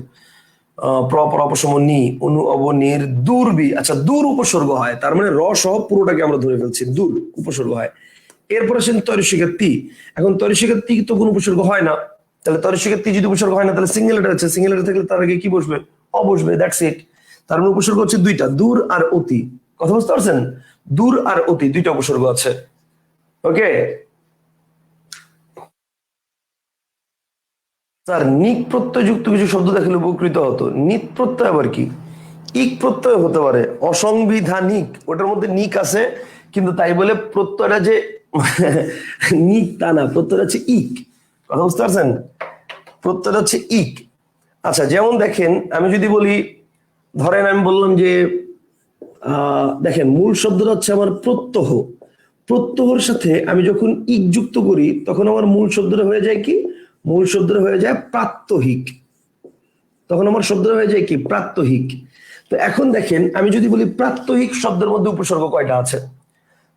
[SPEAKER 1] প্রপর অপসম নি অনু অবনির দুর্বি। আচ্ছা দূর উপসর্গ হয়, তার মানে র সহ পুরোটাকে আমরা ধরে ফেলছি, দূর উপসর্গ হয়। এরপরে আসেন তরিশিকার তি। এখন তরিশিকার তি তো কোনো উপসর্গ হয় না, তাহলে তরিশিকার তি যদি উপসর্গ হয় না, তাহলে সিঙ্গেল লেটার আছে। সিঙ্গেল লেটার থাকলে তার আগে কি বসবে? অবসবে, দ্যাটস ইট। তার মানে উপসর্গ হচ্ছে দুইটা, দূর আর অতি। কথা বুঝতে পারছেন? দূর আর অতি দুইটা উপসর্গ আছে। ওকে স্যার, নিক প্রত্যয় যুক্ত কিছু শব্দ দেখলে উপকৃত হতো। নিক প্রত্যয় আবার কি? ইক প্রত্যয় হতে পারে, অসংবিধানিক, ওটার মধ্যে নিক আছে, কিন্তু তাই বলে প্রত্যয়টা যে নিক তা না, প্রত্যয়টা হচ্ছে ইক। কথা বুঝতে পারছেন? প্রত্যয়টা হচ্ছে ইক। আচ্ছা যেমন দেখেন, আমি যদি বলি ধরেন আমি বললাম যে দেখেন মূল শব্দটা হচ্ছে আমার প্রত্যহ। প্রত্যহর সাথে আমি যখন ইক যুক্ত করি তখন আমার মূল শব্দটা হয়ে যায় কি? মূল শব্দটা হয়ে যায় প্রাত্যহিক। তখন আমার শব্দটা হয়ে যায় কি? প্রাত্যহিক। তো এখন দেখেন আমি যদি বলি প্রাত্যহিক শব্দের মধ্যে উপসর্গ কয়টা আছে,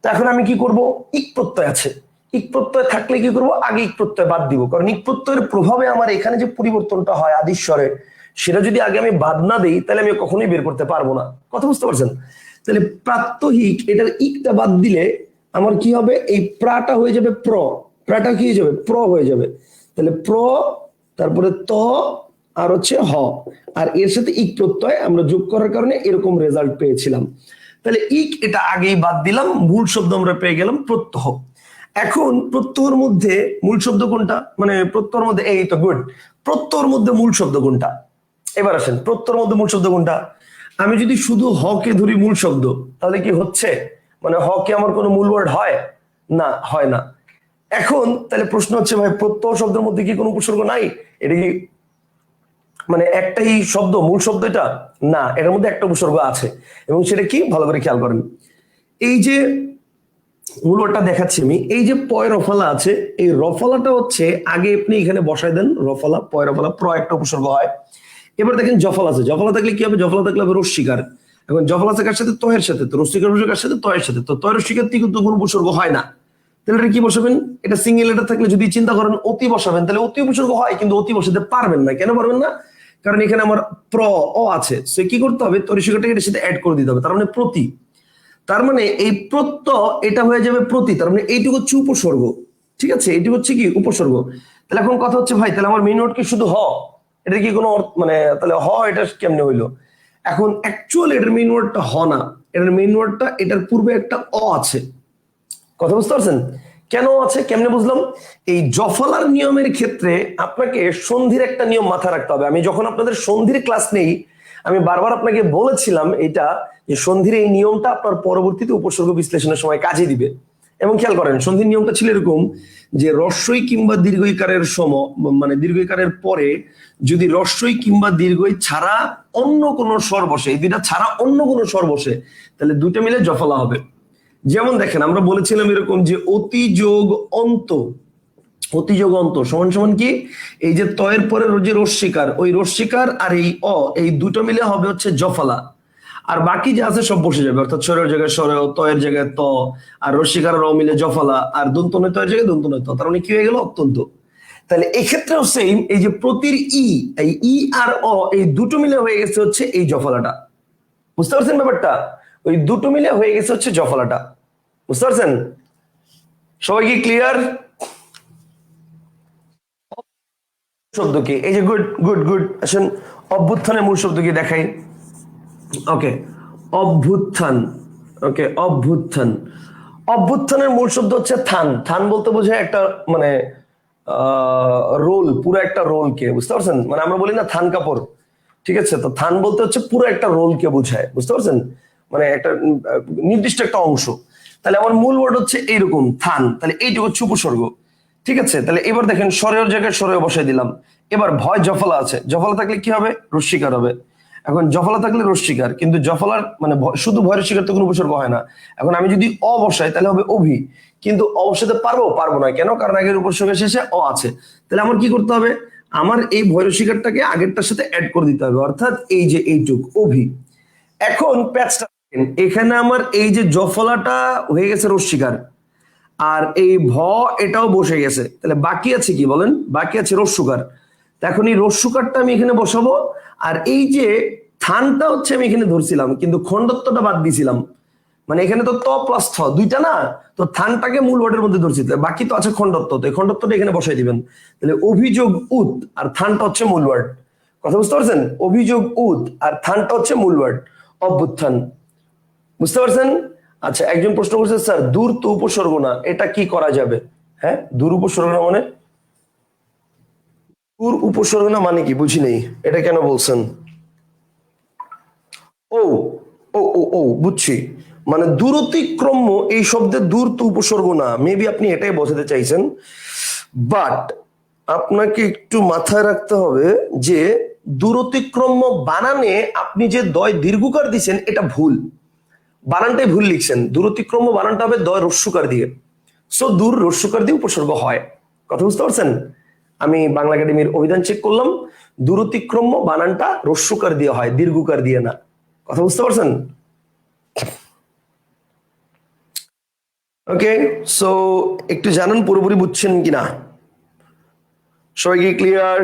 [SPEAKER 1] তো এখন আমি কি করব? ইক প্রত্যয় আছে। ইক প্রত্যয় থাকলে কি করব? আগে ইক প্রত্যয় বাদ দিব, কারণ ইক প্রত্যয়ের প্রভাবে আমার এখানে যে পরিবর্তনটা হয় আদিস্বরে, সেটা যদি আগে আমি বাদ না দিই তাহলে আমি কখনোই বের করতে পারবো না। কথা বুঝতে পারছেন? তাহলে প্রাত্যহিক, এটার ইকটা বাদ দিলে আমার কি হবে? এই প্রাটা হয়ে যাবে প্র, প্রাটা কি হয়ে যাবে? প্র হয়ে যাবে। তাহলে প্র, তারপরে ত, আর হচ্ছে হ, আর এর সাথে ইক প্রত্যয় আমরা যোগ করার কারণে এরকম রেজাল্ট পেয়েছিলাম। তাহলে ইক এটা আগেই বাদ দিলাম, মূল শব্দ আমরা পেয়ে গেলাম প্রত্যহ। এখন প্রত্যয়ের মধ্যে মূল শব্দ কোনটা? মানে প্রত্যয়ের মধ্যে, এই তো গুড, প্রত্যয়ের মধ্যে মূল শব্দ কোনটা? এবার আসেন, প্রত্যয়ের মধ্যে মূল শব্দ কোনটা? আমি যদি শুধু হ কে ধরি মূল শব্দ, তাহলে কি হচ্ছে? মানে হ কি আমার কোনো মূল ওয়ার্ড হয়? না, হয় না। এখন তাহলে প্রশ্ন হচ্ছে, ভাই প্রত্যয় শব্দের মধ্যে কি কোনো উপসর্গ নাই? এটা কি মানে একটাই শব্দ, মূল শব্দ এটা? না, এটার মধ্যে একটা উপসর্গ আছে, এবং সেটা কি? ভালো করে খেয়াল করেন। এই যে মূল ওয়ার্ডটা দেখাচ্ছি আমি, এই যে পয় রফালা আছে, এই রফালাটা হচ্ছে আগে আপনি এখানে বসাই দেন, রফালা, পয় রফালা, প্র একটা উপসর্গ হয়। এবার দেখেন জফলা আছে, জফলা থাকলে কি হবে? জফলা থাকলে হবে রস্বীকার। এখন জফলা আছে কার সাথে? তয়ের সাথে। তো রস্বীকার কার সাথে? তয়ের সাথে। তো তয় রস্বীকার থেকে কিন্তু কোনো উপসর্গ হয় না। তাহলে এটা কি বসাবেন? এটা সিঙ্গেল লেটার থাকলে যদি চিন্তা করেন অতি বসাবেন, তাহলে অতি উপসর্গ হয়, কিন্তু অতি বসাতে পারবেন না। কেন পারবেন না? কারণ এখানে আমার প্র অ আছে, সে কি করতে হবে? তরিস্বীকারটাকে এটার সাথে অ্যাড করে দিতে হবে, তার মানে প্রতি। তার মানে এই প্রত্যয় এটা হয়ে যাবে প্রতি, তার মানে এইটুকু হচ্ছে উপসর্গ। ঠিক আছে, এইটুকু হচ্ছে কি? উপসর্গ। তাহলে এখন কথা হচ্ছে, ভাই তাহলে আমার মেইন ওয়ার্ড কি শুধু হ? এটা কি কোনো মানে তাহলে হ এটা কেমনে হইলো? এখন অ্যাকচুয়ালি এটার মেইন ওয়ার্ডটা হ না, এটার মেইন ওয়ার্ডটা, এটার পূর্বে একটা অ আছে। কথা বুঝতে পারছেন? কেন আছে, কেমনে বুঝলাম? এই জফলার নিয়মের ক্ষেত্রে আপনাকে সন্ধির একটা নিয়ম মাথায় রাখতে হবে। আমি যখন আপনাদের সন্ধির ক্লাস নেই, আমি বারবার আপনাকে বলেছিলাম এটা, যে সন্ধির এই নিয়মটা আপনার পরবর্তীতে উপসর্গ বিশ্লেষণের সময় কাজে দিবে। এবং খেয়াল করেন, সন্ধির নিয়মটা ছিল এরকম যে রস্বই কিংবা দীর্ঘইকারের মানে দীর্ঘইকারের পরে যদি রস্বই কিংবা দীর্ঘই ছাড়া অন্য কোনো স্বর বসে, এই দুইটা ছাড়া অন্য কোনো স্বর বসে, তাহলে দুটো মিলে জফলা হবে। যেমন দেখেন আমরা বলেছিলাম এরকম যে অতি যোগ অন্ত, অতি যোগ অন্ত সমান সমান কি? এই যে তয়ের পরে যে রস্বীকার, ওই রস্বীকার আর এই অ, এই দুটো মিলে হবে হচ্ছে জফলা। আর বাকি যে আছে সব বসে যাবে, অর্থাৎ স্বরের জায়গায় স্বর, তয়ের জায়গায় ত, আর রস্বীকার আর অ মিলে জফলা, আর দন্ত নয় তয়ের জায়গায় দন্ত নয় ত, তার মানে কি হয়ে গেল? অত্যন্ত। তাহলে এক্ষেত্রেও সেম, এই যে প্রতির ই, এই ই আর অ, এই দুটো মিলে হয়ে গেছে হচ্ছে এই জফলাটা। বুঝতে পারছেন ব্যাপারটা? ওই দুটো মিলে হয়ে গেছে হচ্ছে জফলাটা। বুঝতে পারছেন? সবাই কি ক্লিয়ার? শব্দ কি? এই যে গুড গুড গুড, আসেন অভ্যুত্থানের মূল শব্দ কি দেখাই। ওকে, অভ্যুত্থান। ওকে, অভ্যুত্থান। অভ্যুত্থানের মূল শব্দ হচ্ছে থান। থান বলতে বোঝায় একটা মানে রোল, পুরো একটা রোলকে। বুঝতে পারছেন? মানে আমরা বলি না থান কাপড়, ঠিক আছে? তো থান বলতে হচ্ছে পুরো একটা রোলকে বোঝায়। বুঝতে পারছেন? মানে একটা নির্দিষ্ট একটা অংশ। তাহলে আমার মূল ওয়ার্ড হচ্ছে এইরকম থান, তাহলে এইটুকু হচ্ছে উপসর্গ। ঠিক আছে, তাহলে এবার দেখেন স্বরের জায়গায় স্বরে বসাই দিলাম। এবার ভয় জফলা আছে, জফলা থাকলে কি হবে? রস্বীকার হবে। এখন জফলা থাকলে রস্বীকার, কিন্তু জফলার মানে শুধু ভয় রস্বীকার তো কোনো উপসর্গ হয় না। এখন আমি যদি অ বসাই তাহলে হবে অভি, কিন্তু অ বসাতে পারবো? পারবো না। কেন? কারণ আগের উপসর্গের শেষে অ আছে। তাহলে আমার কি করতে হবে? আমার এই ভয় রস্বীকারটাকে আগেরটার সাথে অ্যাড করে দিতে হবে, অর্থাৎ এই যে এইটুক অভি। এখন প্যাচটা এখানে আমার এই যে জফলাটা হয়ে গেছে রস্বীকার, আর এই ভ এটাও বসে গেছে, তাহলে বাকি আছে কি বলেন? বাকি আছে রস্যকার। এখন এই রস্যকারটা আমি এখানে বসাবো, আর এই যে থানটা হচ্ছে আমি এখানে ধরছিলাম, কিন্তু খণ্ডত্বটা বাদ দিয়েছিলাম। মানে এখানে তো ত প্লাস থ দুইটা না, তো থানটাকে মূল ওয়ার্ডের মধ্যে ধরছি, বাকি তো আছে খণ্ডত্ব, তো এই খণ্ডত্বটা এখানে বসাই দিবেন। তাহলে অভিযোগ উত আর থানটা হচ্ছে মূল ওয়ার্ড। কথা বুঝতে পারছেন? অভিযোগ উত আর থানটা হচ্ছে মূল ওয়ার্ড, অভ্যুত্থান। বুঝতে পারছেন? আচ্ছা, একজন প্রশ্ন করছে, স্যার দূর তো উপসর্গ না, এটা কি করা যাবে? হ্যাঁ, দূর উপসর্গ না মানে? দূর উপসর্গ না মানে কি বুঝি নেই, এটা কেন বলছেন? ও ও ও ও বুঝছি, মানে দূরতিক্রম্য এই শব্দের দূর তো উপসর্গ না, মেবি আপনি এটাই বোঝাতে চাইছেন। বাট আপনাকে একটু মাথায় রাখতে হবে যে দূরতিক্রম্য বানানে আপনি যে দয় দীর্ঘকার দিচ্ছেন এটা ভুল, বানানটাই ভুল লিখছেন। দূরতিক্রম্য বানানটা হবে দয় রস্যকার দিয়ে। সো দূর রস্যকার দিয়ে উপসর্গ হয়। কথা বুঝতে পারছেন? আমি বাংলা একাডেমির অভিধান চেক করলাম, দূরতিক্রম্য বানানটা রস্যকার দিয়ে হয়, দীর্ঘকার দিয়ে না। কথা বুঝতে পারছেন? ওকে, সো একটু জানান পুরোপুরি বুঝছেন কিনা, সবাই কি ক্লিয়ার?